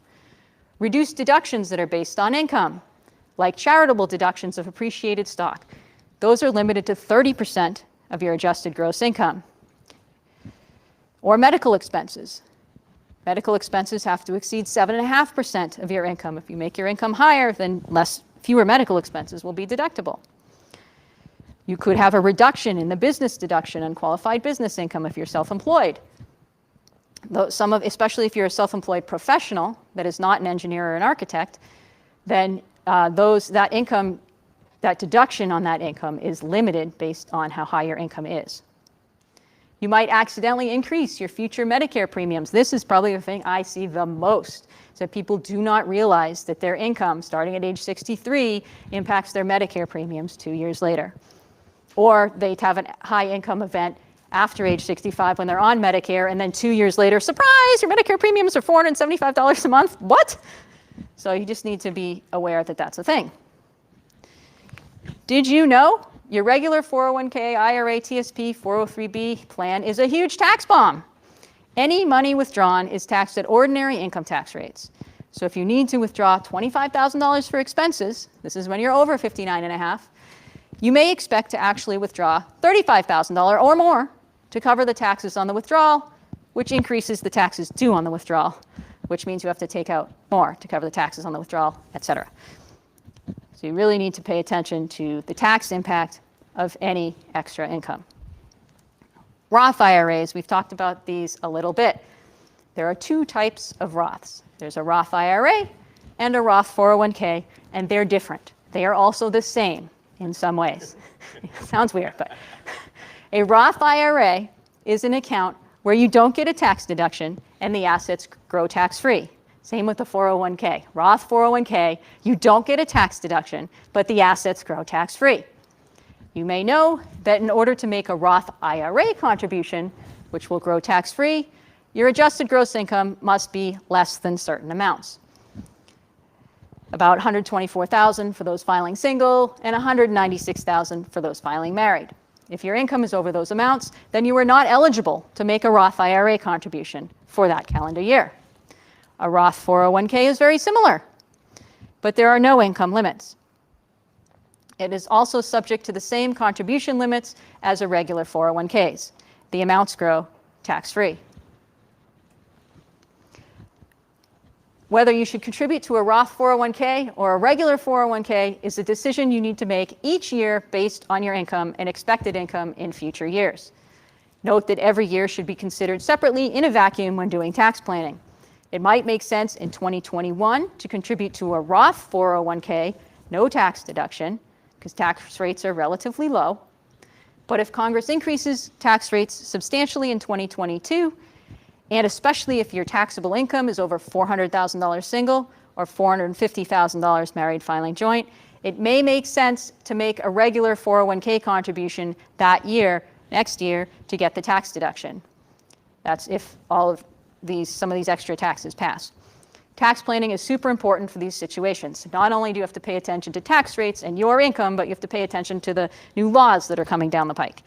Reduced deductions that are based on income, like charitable deductions of appreciated stock. Those are limited to 30% of your adjusted gross income. Or medical expenses. Medical expenses have to exceed 7.5% of your income. If you make your income higher, then fewer medical expenses will be deductible. You could have a reduction in the business deduction on qualified business income if you're self-employed. Especially if you're a self-employed professional that is not an engineer or an architect, then that deduction on that income is limited based on how high your income is. You might accidentally increase your future Medicare premiums. This is probably the thing I see the most. So people do not realize that their income starting at age 63 impacts their Medicare premiums 2 years later. Or they have a high income event after age 65 when they're on Medicare, and then 2 years later, surprise, your Medicare premiums are $475 a month. What? So you just need to be aware that that's a thing. Did you know your regular 401k, IRA, TSP, 403b plan is a huge tax bomb? Any money withdrawn is taxed at ordinary income tax rates. So if you need to withdraw $25,000 for expenses, this is when you're over 59.5, you may expect to actually withdraw $35,000 or more to cover the taxes on the withdrawal, which increases the taxes due on the withdrawal, which means you have to take out more to cover the taxes on the withdrawal, etc. So you really need to pay attention to the tax impact of any extra income. Roth IRAs, we've talked about these a little bit. There are two types of Roths. There's a Roth IRA and a Roth 401k, and they're different. They are also the same in some ways. Sounds weird, but a Roth IRA is an account where you don't get a tax deduction and the assets grow tax-free. Same with the 401k. Roth 401k, you don't get a tax deduction, but the assets grow tax-free. You may know that in order to make a Roth IRA contribution, which will grow tax-free, your adjusted gross income must be less than certain amounts. About $124,000 for those filing single and $196,000 for those filing married. If your income is over those amounts, then you are not eligible to make a Roth IRA contribution for that calendar year. A Roth 401k is very similar, but there are no income limits. It is also subject to the same contribution limits as a regular 401ks. The amounts grow tax-free. Whether you should contribute to a Roth 401k or a regular 401k is a decision you need to make each year based on your income and expected income in future years. Note that every year should be considered separately in a vacuum when doing tax planning. It might make sense in 2021 to contribute to a Roth 401k, no tax deduction, because tax rates are relatively low. But if Congress increases tax rates substantially in 2022, and especially if your taxable income is over $400,000 single or $450,000 married filing joint, it may make sense to make a regular 401k contribution that year, next year, to get the tax deduction. That's if some of these extra taxes pass. Tax planning is super important for these situations. Not only do you have to pay attention to tax rates and your income, but you have to pay attention to the new laws that are coming down the pike.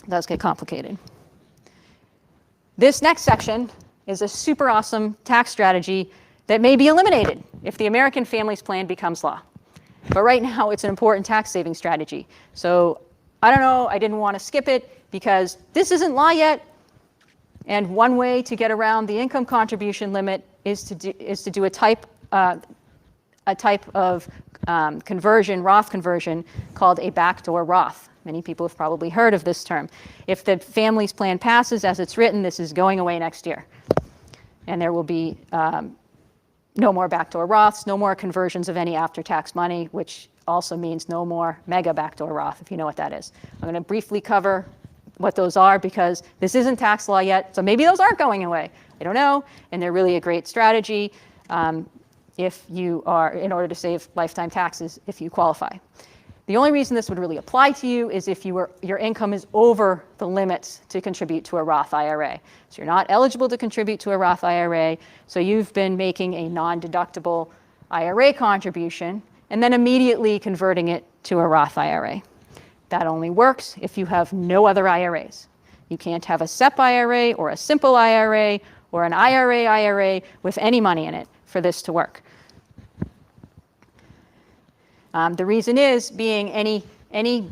It does get complicated. This next section is a super awesome tax strategy that may be eliminated if the American Families Plan becomes law. But right now, it's an important tax saving strategy. So I don't know, I didn't want to skip it because this isn't law yet. And one way to get around the income contribution limit is to do a type of conversion, Roth conversion, called a backdoor Roth. Many people have probably heard of this term. If the Families Plan passes as it's written, this is going away next year. And there will be no more backdoor Roths, no more conversions of any after-tax money, which also means no more mega backdoor Roth, if you know what that is. I'm going to briefly cover what those are because this isn't tax law yet, so maybe those aren't going away. I don't know, and they're really a great strategy if you are, in order to save lifetime taxes if you qualify. The only reason this would really apply to you is if your income is over the limits to contribute to a Roth IRA. So you're not eligible to contribute to a Roth IRA, so you've been making a non-deductible IRA contribution and then immediately converting it to a Roth IRA. That only works if you have no other IRAs. You can't have a SEP IRA or a simple IRA or an IRA with any money in it for this to work. The reason is being any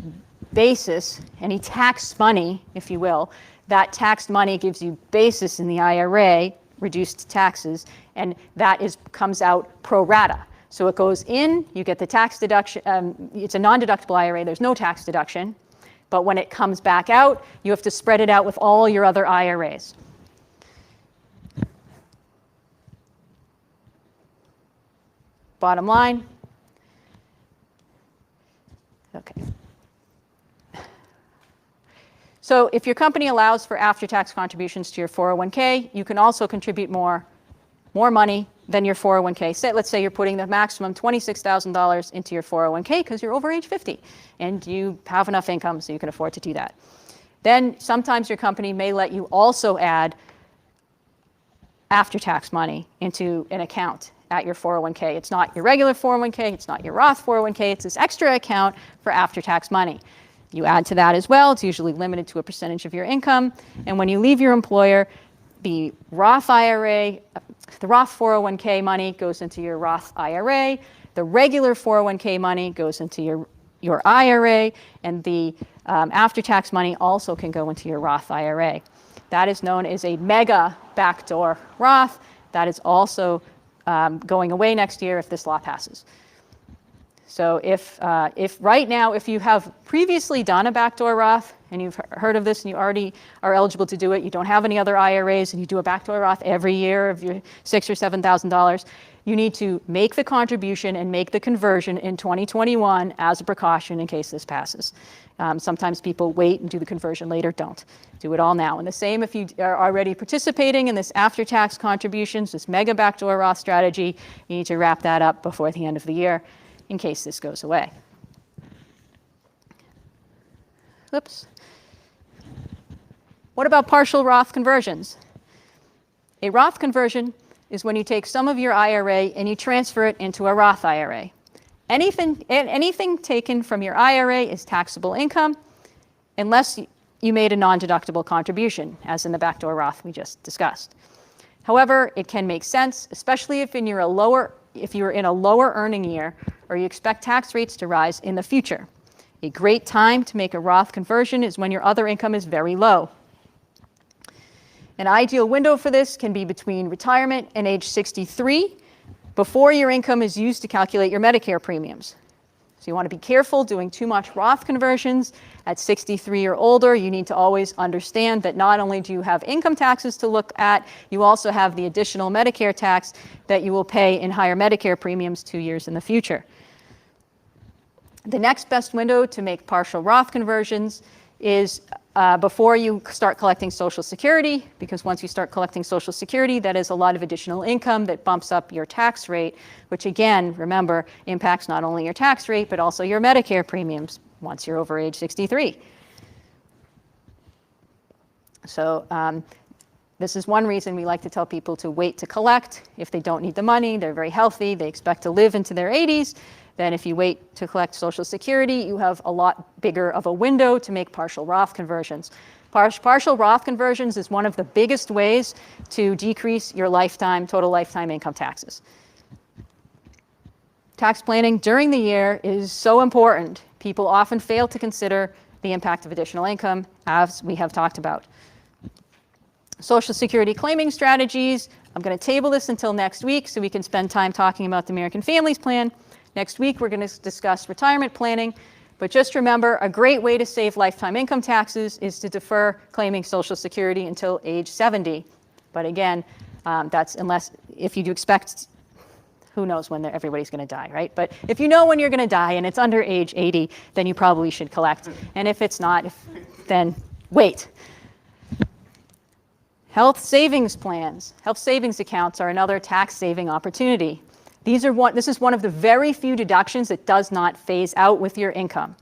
basis, any taxed money, if you will, that taxed money gives you basis in the IRA, reduced taxes, and that comes out pro rata. So it goes in, you get the tax deduction, it's a non-deductible IRA, there's no tax deduction, but when it comes back out, you have to spread it out with all your other IRAs. Bottom line. Okay. So if your company allows for after-tax contributions to your 401k, you can also contribute more money than your 401k. Let's say you're putting the maximum $26,000 into your 401k because you're over age 50 and you have enough income so you can afford to do that. Then sometimes your company may let you also add after-tax money into an account at your 401k. It's not your regular 401k, it's not your Roth 401k, it's this extra account for after-tax money. You add to that as well. It's usually limited to a percentage of your income. And when you leave your employer, the Roth IRA, the Roth 401k money goes into your Roth IRA, the regular 401k money goes into your IRA, and the after-tax money also can go into your Roth IRA. That is known as a mega backdoor Roth. That is also going away next year if this law passes. So if right now, if you have previously done a backdoor Roth and you've heard of this and you already are eligible to do it, you don't have any other IRAs and you do a backdoor Roth every year of your $6,000 or $7,000, you need to make the contribution and make the conversion in 2021 as a precaution in case this passes. Sometimes people wait and do the conversion later. Don't. Do it all now. And the same if you are already participating in this after-tax contributions, this mega backdoor Roth strategy, you need to wrap that up before the end of the year in case this goes away. Oops. What about partial Roth conversions? A Roth conversion is when you take some of your IRA and you transfer it into a Roth IRA. Anything taken from your IRA is taxable income unless you made a non-deductible contribution, as in the backdoor Roth we just discussed. However, it can make sense, especially if you're in a lower earning year or you expect tax rates to rise in the future. A great time to make a Roth conversion is when your other income is very low. An ideal window for this can be between retirement and age 63, before your income is used to calculate your Medicare premiums. So you want to be careful doing too much Roth conversions. At 63 or older, you need to always understand that not only do you have income taxes to look at, you also have the additional Medicare tax that you will pay in higher Medicare premiums 2 years in the future. The next best window to make partial Roth conversions is before you start collecting Social Security, because once you start collecting Social Security, that is a lot of additional income that bumps up your tax rate, which again, remember, impacts not only your tax rate, but also your Medicare premiums once you're over age 63. So this is one reason we like to tell people to wait to collect if they don't need the money, they're very healthy, they expect to live into their 80s. Then if you wait to collect Social Security, you have a lot bigger of a window to make partial Roth conversions. Partial Roth conversions is one of the biggest ways to decrease your total lifetime income taxes. Tax planning during the year is so important. People often fail to consider the impact of additional income, as we have talked about. Social Security claiming strategies. I'm going to table this until next week so we can spend time talking about the American Families Plan. Next week, we're going to discuss retirement planning. But just remember, a great way to save lifetime income taxes is to defer claiming Social Security until age 70. But again, that's if you do expect, who knows when everybody's going to die, right? But if you know when you're going to die and it's under age 80, then you probably should collect. And if it's not, then wait. Health savings plans. Health savings accounts are another tax saving opportunity. This is one of the very few deductions that does not phase out with your income.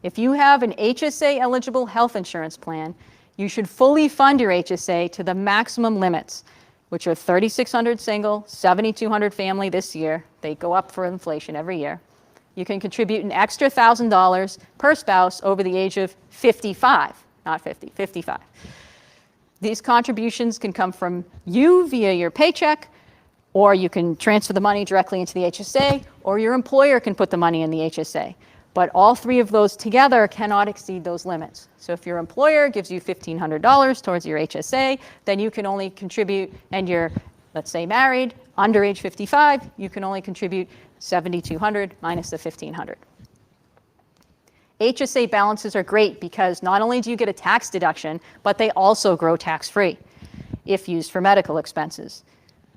If you have an HSA eligible health insurance plan, you should fully fund your HSA to the maximum limits, which are $3,600 single, $7,200 family this year. They go up for inflation every year. You can contribute an extra $1,000 per spouse over the age of 55, not 50, 55. These contributions can come from you via your paycheck, or you can transfer the money directly into the HSA, or your employer can put the money in the HSA. But all three of those together cannot exceed those limits. So if your employer gives you $1,500 towards your HSA, then you can only contribute, and you're, let's say, married, under age 55, you can only contribute $7,200 minus the $1,500. HSA balances are great because not only do you get a tax deduction, but they also grow tax-free if used for medical expenses.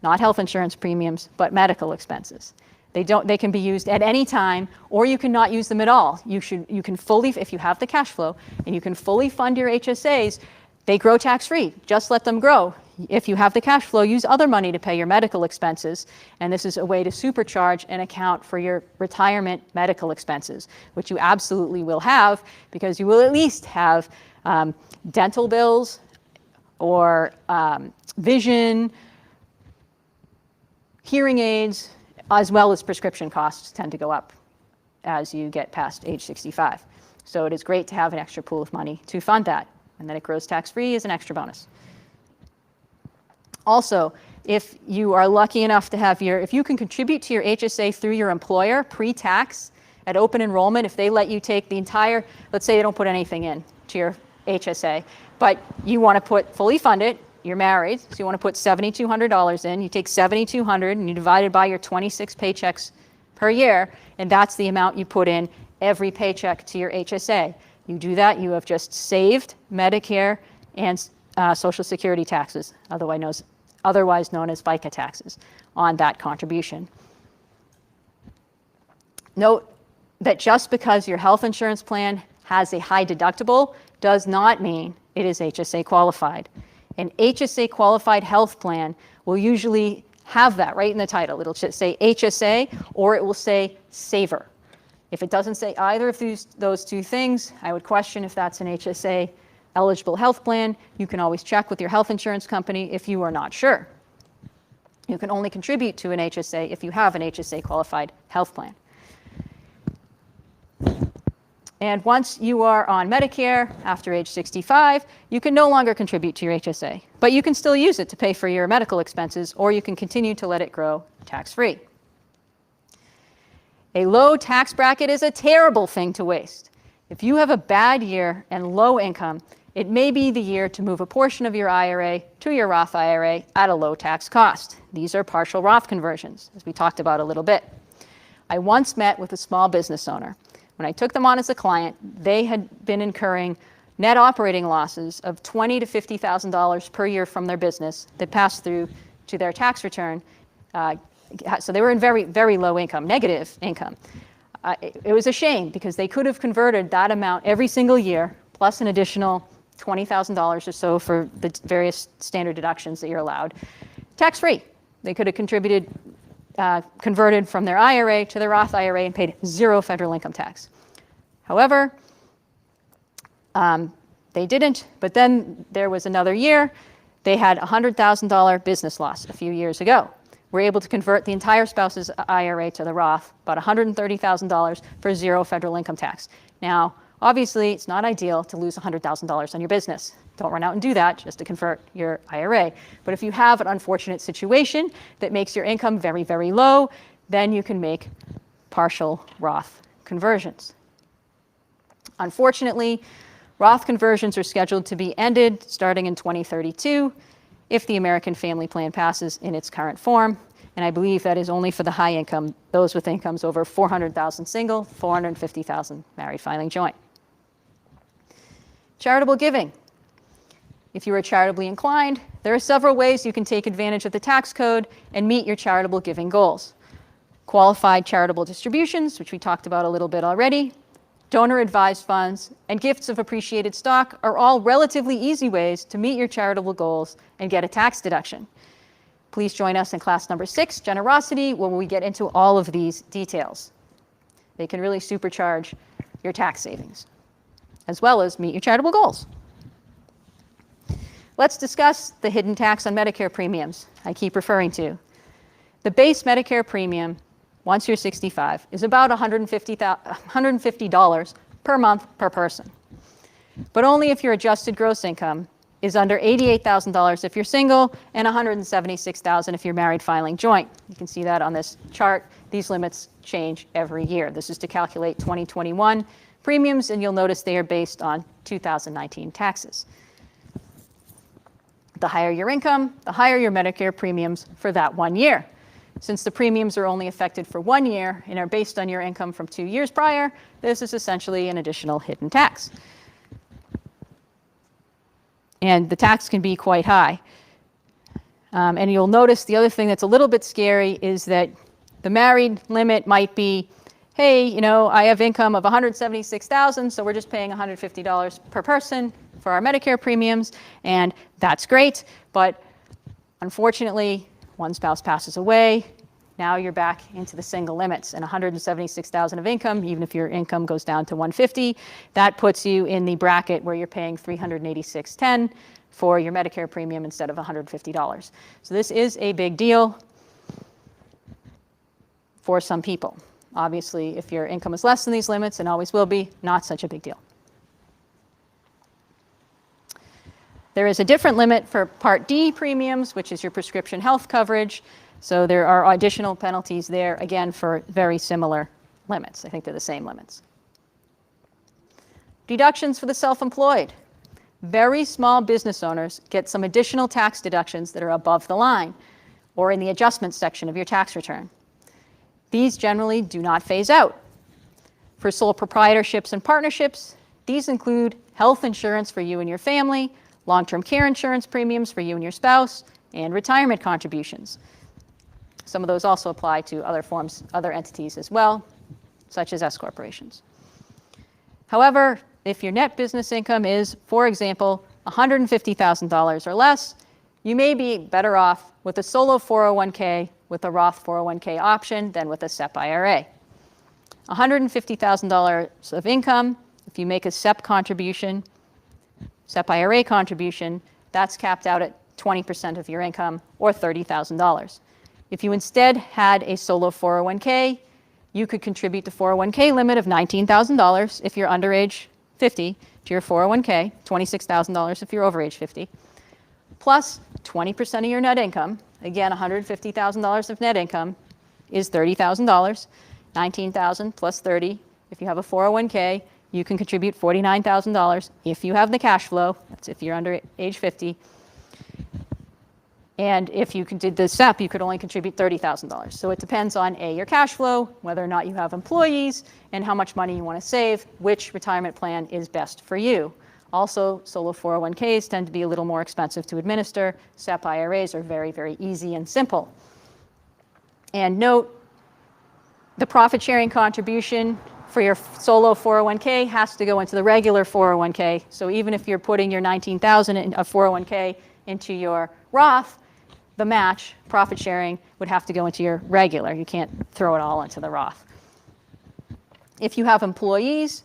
Not health insurance premiums, but medical expenses. They can be used at any time, or you can not use them at all. You can fully, if you have the cash flow, and you can fully fund your HSAs, they grow tax-free. Just let them grow. If you have the cash flow, use other money to pay your medical expenses, and this is a way to supercharge and account for your retirement medical expenses, which you absolutely will have, because you will at least have dental bills or vision, hearing aids, as well as prescription costs tend to go up as you get past age 65. So it is great to have an extra pool of money to fund that, and then it grows tax-free as an extra bonus. Also, if you are lucky enough to have if you can contribute to your HSA through your employer pre-tax at open enrollment, if they let you take the entire, let's say they don't put anything in to your HSA, but you want to fully fund it, you're married, so you want to put $7,200 in, you take $7,200 and you divide it by your 26 paychecks per year, and that's the amount you put in every paycheck to your HSA. You do that, you have just saved Medicare and Social Security taxes, otherwise known as FICA taxes, on that contribution. Note that just because your health insurance plan has a high deductible does not mean it is HSA qualified. An HSA qualified health plan will usually have that right in the title. It'll say HSA, or it will say saver. If it doesn't say either of those two things, I would question if that's an HSA eligible health plan. You can always check with your health insurance company if you are not sure. You can only contribute to an HSA if you have an HSA qualified health plan. And once you are on Medicare after age 65, you can no longer contribute to your HSA, but you can still use it to pay for your medical expenses, or you can continue to let it grow tax-free. A low tax bracket is a terrible thing to waste. If you have a bad year and low income, it may be the year to move a portion of your IRA to your Roth IRA at a low tax cost. These are partial Roth conversions, as we talked about a little bit. I once met with a small business owner. When I took them on as a client, they had been incurring net operating losses of $20,000 to $50,000 per year from their business that passed through to their tax return. So they were in very, very low income, negative income. It was a shame because they could have converted that amount every single year, plus an additional $20,000 or so for the various standard deductions that you're allowed, tax-free. They could have converted from their IRA to their Roth IRA and paid zero federal income tax. However, they didn't, but then there was another year. They had a $100,000 business loss a few years ago. We're able to convert the entire spouse's IRA to the Roth, about $130,000 for zero federal income tax. Now, Obviously, it's not ideal to lose $100,000 on your business. Don't run out and do that just to convert your IRA. But if you have an unfortunate situation that makes your income very, very low, then you can make partial Roth conversions. Unfortunately, Roth conversions are scheduled to be ended starting in 2032 if the American Family Plan passes in its current form. And I believe that is only for the high income, those with incomes over $400,000 single, $450,000 married filing joint. Charitable giving. If you are charitably inclined, there are several ways you can take advantage of the tax code and meet your charitable giving goals. Qualified charitable distributions, which we talked about a little bit already, donor-advised funds, and gifts of appreciated stock are all relatively easy ways to meet your charitable goals and get a tax deduction. Please join us in class number 6, Generosity, where we get into all of these details. They can really supercharge your tax savings, as well as meet your charitable goals. Let's discuss the hidden tax on Medicare premiums I keep referring to. The base Medicare premium, once you're 65, is about $150 per month per person, but only if your adjusted gross income is under $88,000 if you're single and $176,000 if you're married filing joint. You can see that on this chart. These limits change every year. This is to calculate 2021 premiums, and you'll notice they are based on 2019 taxes. The higher your income, the higher your Medicare premiums for that 1 year. Since the premiums are only affected for 1 year and are based on your income from 2 years prior, this is essentially an additional hidden tax. And the tax can be quite high. And you'll notice the other thing that's a little bit scary is that the married limit might be, hey, you know, I have income of $176,000, so we're just paying $150 per person for our Medicare premiums, and that's great. But unfortunately, one spouse passes away, now you're back into the single limits, and $176,000 of income, even if your income goes down to $150,000, that puts you in the bracket where you're paying $386.10 for your Medicare premium instead of $150. So this is a big deal for some people. Obviously, if your income is less than these limits, and always will be, not such a big deal. There is a different limit for Part D premiums, which is your prescription health coverage. So there are additional penalties there, again, for very similar limits. I think they're the same limits. Deductions for the self-employed. Very small business owners get some additional tax deductions that are above the line or in the adjustment section of your tax return. These generally do not phase out. For sole proprietorships and partnerships, these include health insurance for you and your family, long-term care insurance premiums for you and your spouse, and retirement contributions. Some of those also apply to other entities as well, such as S corporations. However, if your net business income is, for example, $150,000 or less, you may be better off with a solo 401k with a Roth 401k option than with a SEP IRA. $150,000 of income, if you make a SEP contribution, SEP IRA contribution, that's capped out at 20% of your income or $30,000. If you instead had a solo 401k, you could contribute the 401k limit of $19,000 if you're under age 50 to your 401k, $26,000 if you're over age 50, plus 20% of your net income. Again, $150,000 of net income is $30,000. $19,000 plus 30. If you have a 401k, you can contribute $49,000 if you have the cash flow. That's if you're under age 50. And if you did the SEP, you could only contribute $30,000. So it depends on A, your cash flow, whether or not you have employees, and how much money you want to save, which retirement plan is best for you. Also, solo 401ks tend to be a little more expensive to administer. SEP IRAs are very, very easy and simple. And note, the profit sharing contribution for your solo 401k has to go into the regular 401k. So even if you're putting your $19,000 in a 401k into your Roth, the match, profit sharing, would have to go into your regular. You can't throw it all into the Roth. If you have employees,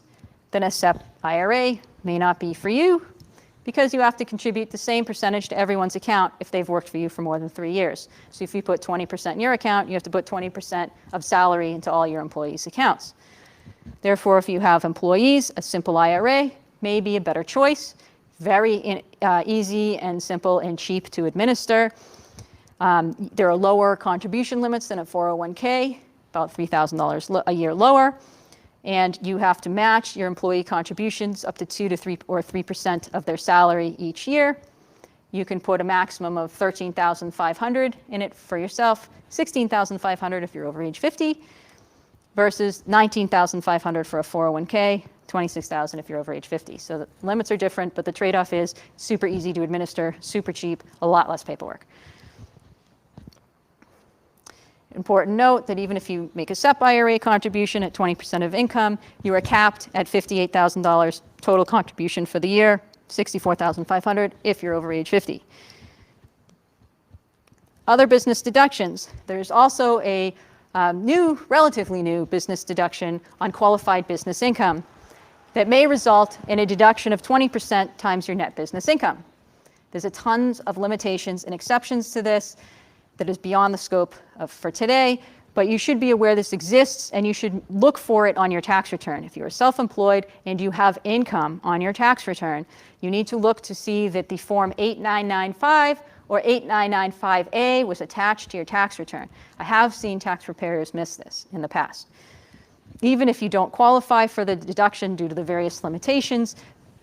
then a SEP IRA may not be for you because you have to contribute the same percentage to everyone's account if they've worked for you for more than 3 years. So if you put 20% in your account, you have to put 20% of salary into all your employees' accounts. Therefore, if you have employees, a simple IRA may be a better choice. Very easy and simple and cheap to administer. There are lower contribution limits than a 401k, about $3,000 a year lower. And you have to match your employee contributions up to 2 to 3 or 3% of their salary each year. You can put a maximum of $13,500 in it for yourself, $16,500 if you're over age 50, versus $19,500 for a 401k, $26,000 if you're over age 50. So the limits are different, but the trade-off is super easy to administer, super cheap, a lot less paperwork. Important note that even if you make a SEP IRA contribution at 20% of income, you are capped at $58,000 total contribution for the year, $64,500 if you're over age 50. Other business deductions. There's also a relatively new business deduction on qualified business income that may result in a deduction of 20% times your net business income. There's a tons of limitations and exceptions to this that is beyond the scope for today, but you should be aware this exists and you should look for it on your tax return. If you are self-employed and you have income on your tax return, you need to look to see that the Form 8995 or 8995A was attached to your tax return. I have seen tax preparers miss this in the past. Even if you don't qualify for the deduction due to the various limitations,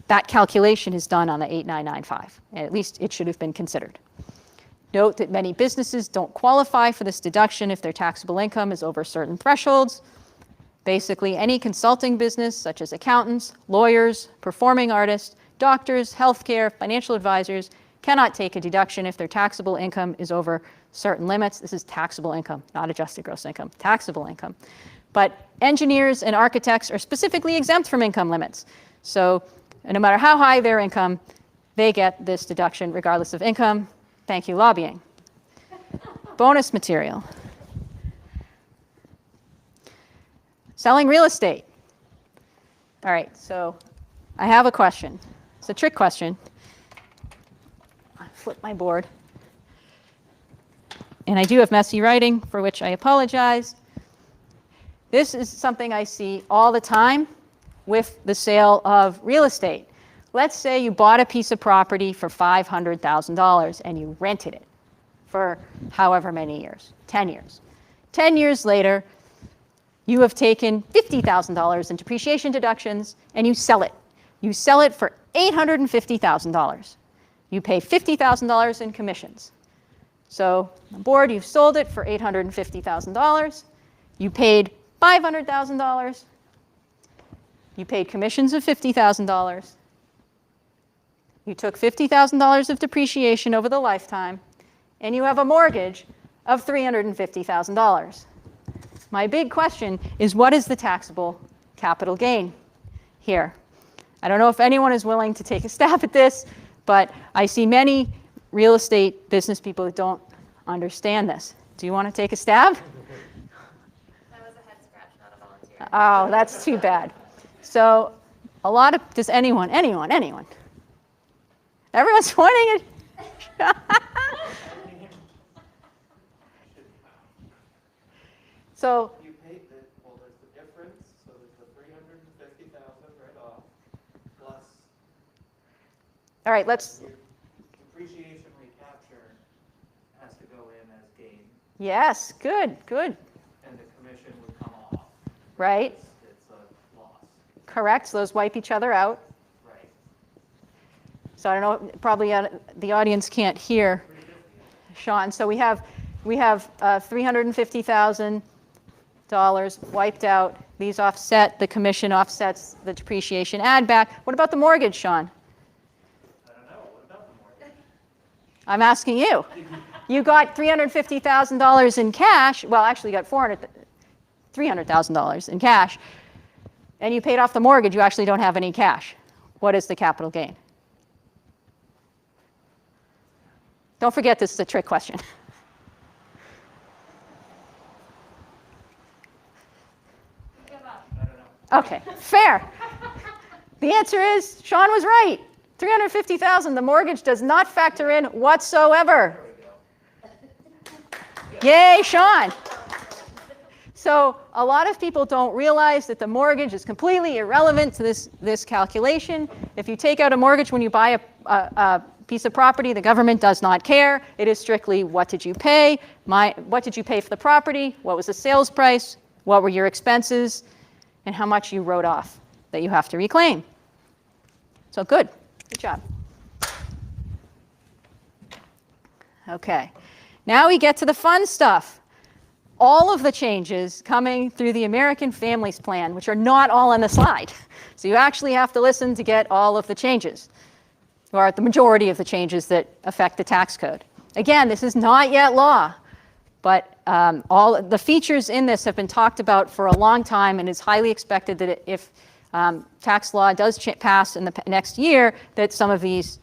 that calculation is done on the 8995. At least it should have been considered. Note that many businesses don't qualify for this deduction if their taxable income is over certain thresholds. Basically, any consulting business, such as accountants, lawyers, performing artists, doctors, healthcare, financial advisors, cannot take a deduction if their taxable income is over certain limits. This is taxable income, not adjusted gross income, taxable income. But engineers and architects are specifically exempt from income limits. So no matter how high their income, they get this deduction regardless of income. Thank you, lobbying. Bonus material. Selling real estate. All right, so I have a question. It's a trick question. I flip my board. And I do have messy writing, for which I apologize. This is something I see all the time with the sale of real estate. Let's say you bought a piece of property for $500,000 and you rented it for however many years, 10 years. 10 years later, you have taken $50,000 in depreciation deductions and you sell it. You sell it for $850,000. You pay $50,000 in commissions. So on the board, you've sold it for $850,000. You paid $500,000. You paid commissions of $50,000. You took $50,000 of depreciation over the lifetime, and you have a mortgage of $350,000. My big question is, what is the taxable capital gain here? I don't know if anyone is willing to take a stab at this, but I see many real estate business people that don't understand this. Do you want to take a stab? That was a head scratch, not a volunteer. Oh, that's too bad. So does anyone? Everyone's pointing at So you paid there's the difference, so there's the $350,000 right off, plus all right, let's depreciation recapture has to go in as gain, yes, good. and the commission would come off. Right. It's a loss. Correct. So those wipe each other out. Right. So I don't know, probably the audience can't hear Sean. So we have $350,000 wiped out. These offset, the commission offsets the depreciation add back. What about the mortgage, Sean? I don't know. What about the mortgage? I'm asking you. You got $350,000 in cash. Well, actually, you got $300,000 in cash, and you paid off the mortgage. You actually don't have any cash. What is the capital gain? Don't forget, this is a trick question. Okay, fair. The answer is, Sean was right. $350,000, the mortgage does not factor in whatsoever. Yay, Sean. So a lot of people don't realize that the mortgage is completely irrelevant to this calculation. If you take out a mortgage when you buy a piece of property, the government does not care. It is strictly what did you pay, what did you pay for the property, what was the sales price, what were your expenses, and how much you wrote off that you have to reclaim. So good job. Okay, now we get to the fun stuff. All of the changes coming through the American Families Plan, which are not all on the slide. So you actually have to listen to get all of the changes, or the majority of the changes that affect the tax code. Again, this is not yet law, but all the features in this have been talked about for a long time, and it's highly expected that if tax law does pass in the next year, that some of these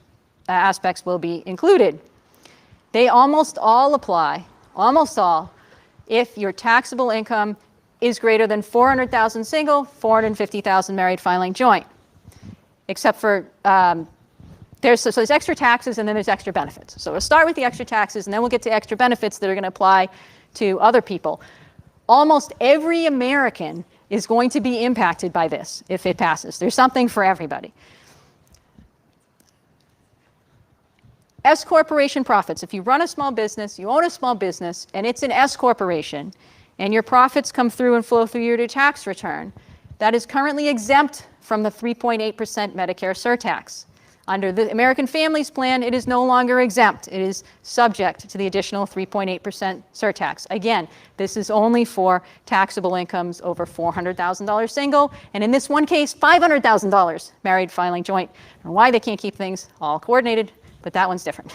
aspects will be included. They almost all apply, almost all, if your taxable income is greater than $400,000 single, $450,000 married filing joint, except for there's extra taxes and then there's extra benefits. So we'll start with the extra taxes and then we'll get to extra benefits that are going to apply to other people. Almost every American is going to be impacted by this if it passes. There's something for everybody. S corporation profits. If you run a small business, you own a small business, and it's an S corporation, and your profits come through and flow through your tax return, that is currently exempt from the 3.8% Medicare surtax. Under the American Families Plan, it is no longer exempt. It is subject to the additional 3.8% surtax. Again, this is only for taxable incomes over $400,000 single, and in this one case, $500,000 married filing joint. And why they can't keep things all coordinated, but that one's different.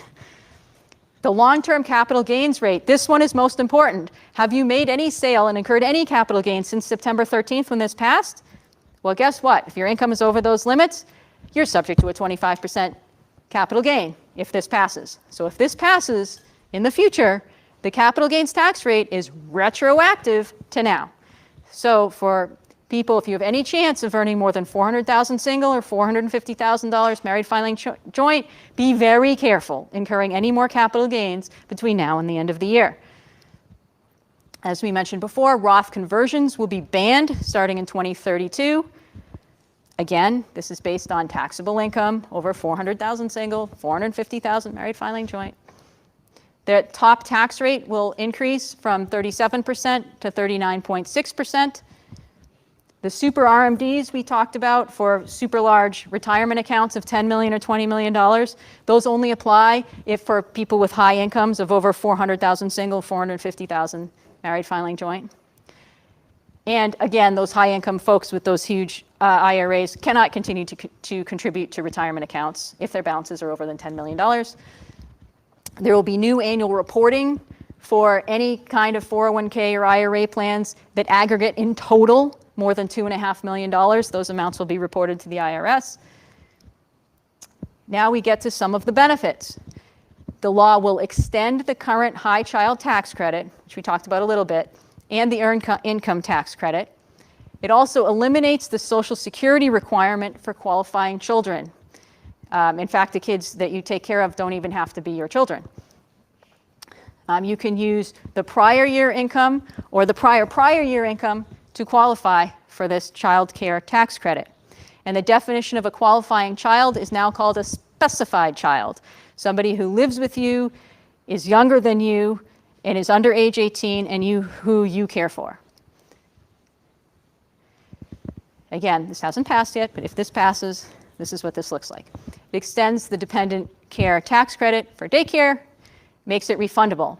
The long-term capital gains rate, this one is most important. Have you made any sale and incurred any capital gains since September 13th when this passed? Well, guess what? If your income is over those limits, you're subject to a 25% capital gain if this passes. So if this passes in the future, the capital gains tax rate is retroactive to now. So for people, if you have any chance of earning more than $400,000 single or $450,000 married filing joint, be very careful incurring any more capital gains between now and the end of the year. As we mentioned before, Roth conversions will be banned starting in 2032. Again, this is based on taxable income over $400,000 single, $450,000 married filing joint. The top tax rate will increase from 37% to 39.6%. The super RMDs we talked about for super large retirement accounts of $10 million or $20 million, those only apply if for people with high incomes of over $400,000 single, $450,000 married filing joint. And again, those high income folks with those huge IRAs cannot continue to contribute to retirement accounts if their balances are over than $10 million. There will be new annual reporting for any kind of 401k or IRA plans that aggregate in total more than $2.5 million. Those amounts will be reported to the IRS. Now we get to some of the benefits. The law will extend the current high child tax credit, which we talked about a little bit, and the earned income tax credit. It also eliminates the Social Security requirement for qualifying children. In fact, the kids that you take care of don't even have to be your children. You can use the prior year income or the prior year income to qualify for this child care tax credit. And the definition of a qualifying child is now called a specified child, somebody who lives with you, is younger than you, and is under age 18, and who you care for. Again, this hasn't passed yet, but if this passes, this is what this looks like. It extends the dependent care tax credit for daycare, makes it refundable.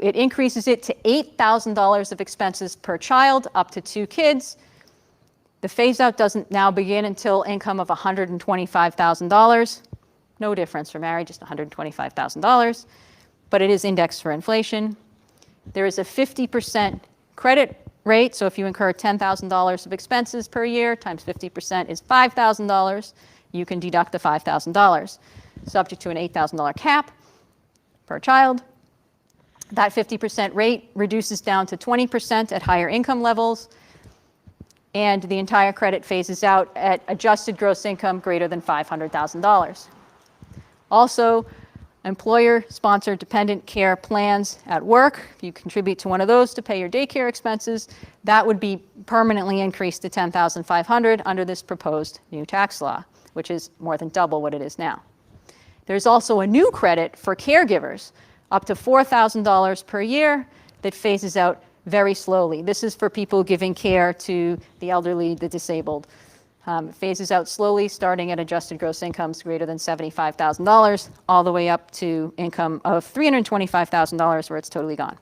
It increases it to $8,000 of expenses per child, up to 2 kids. The phase-out doesn't now begin until income of $125,000. No difference for married, just $125,000. But it is indexed for inflation. There is a 50% credit rate, so if you incur $10,000 of expenses per year, times 50% is $5,000. You can deduct the $5,000, subject to an $8,000 cap per child. That 50% rate reduces down to 20% at higher income levels, and the entire credit phases out at adjusted gross income greater than $500,000. Also, employer-sponsored dependent care plans at work. If you contribute to one of those to pay your daycare expenses, that would be permanently increased to $10,500 under this proposed new tax law, which is more than double what it is now. There's also a new credit for caregivers, up to $4,000 per year, that phases out very slowly. This is for people giving care to the elderly, the disabled. Phases out slowly, starting at adjusted gross incomes greater than $75,000, all the way up to income of $325,000, where it's totally gone.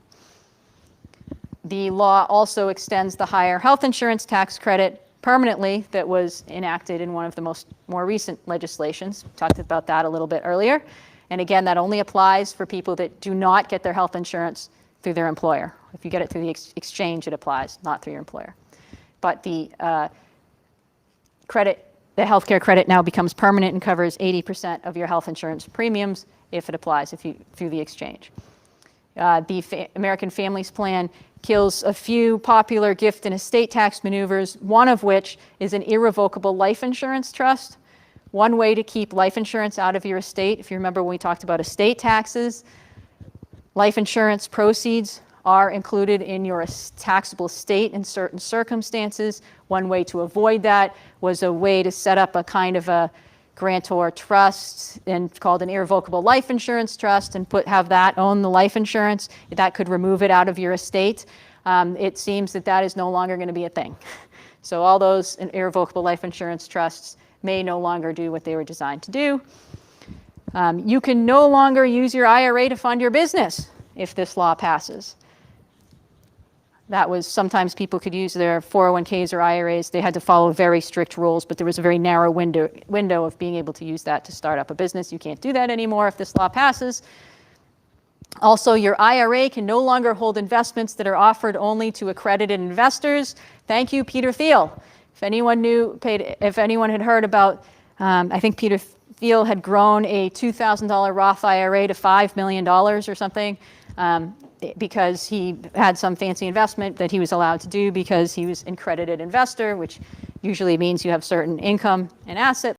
The law also extends the higher health insurance tax credit permanently that was enacted in one of the more recent legislations. We talked about that a little bit earlier. And again, that only applies for people that do not get their health insurance through their employer. If you get it through the exchange, it applies, not through your employer. But the healthcare credit now becomes permanent and covers 80% of your health insurance premiums if it applies through the exchange. The American Families Plan kills a few popular gift and estate tax maneuvers, one of which is an irrevocable life insurance trust. One way to keep life insurance out of your estate, if you remember when we talked about estate taxes, life insurance proceeds are included in your taxable estate in certain circumstances. One way to avoid that was a way to set up a kind of a grantor trust and called an irrevocable life insurance trust and have that own the life insurance. That could remove it out of your estate. It seems that is no longer going to be a thing. So all those irrevocable life insurance trusts may no longer do what they were designed to do. You can no longer use your IRA to fund your business if this law passes. That was sometimes people could use their 401ks or IRAs. They had to follow very strict rules, but there was a very narrow window of being able to use that to start up a business. You can't do that anymore if this law passes. Also, your IRA can no longer hold investments that are offered only to accredited investors. Thank you, Peter Thiel. If anyone had heard about, I think Peter Thiel had grown a $2,000 Roth IRA to $5 million or something, because he had some fancy investment that he was allowed to do because he was an accredited investor, which usually means you have certain income and asset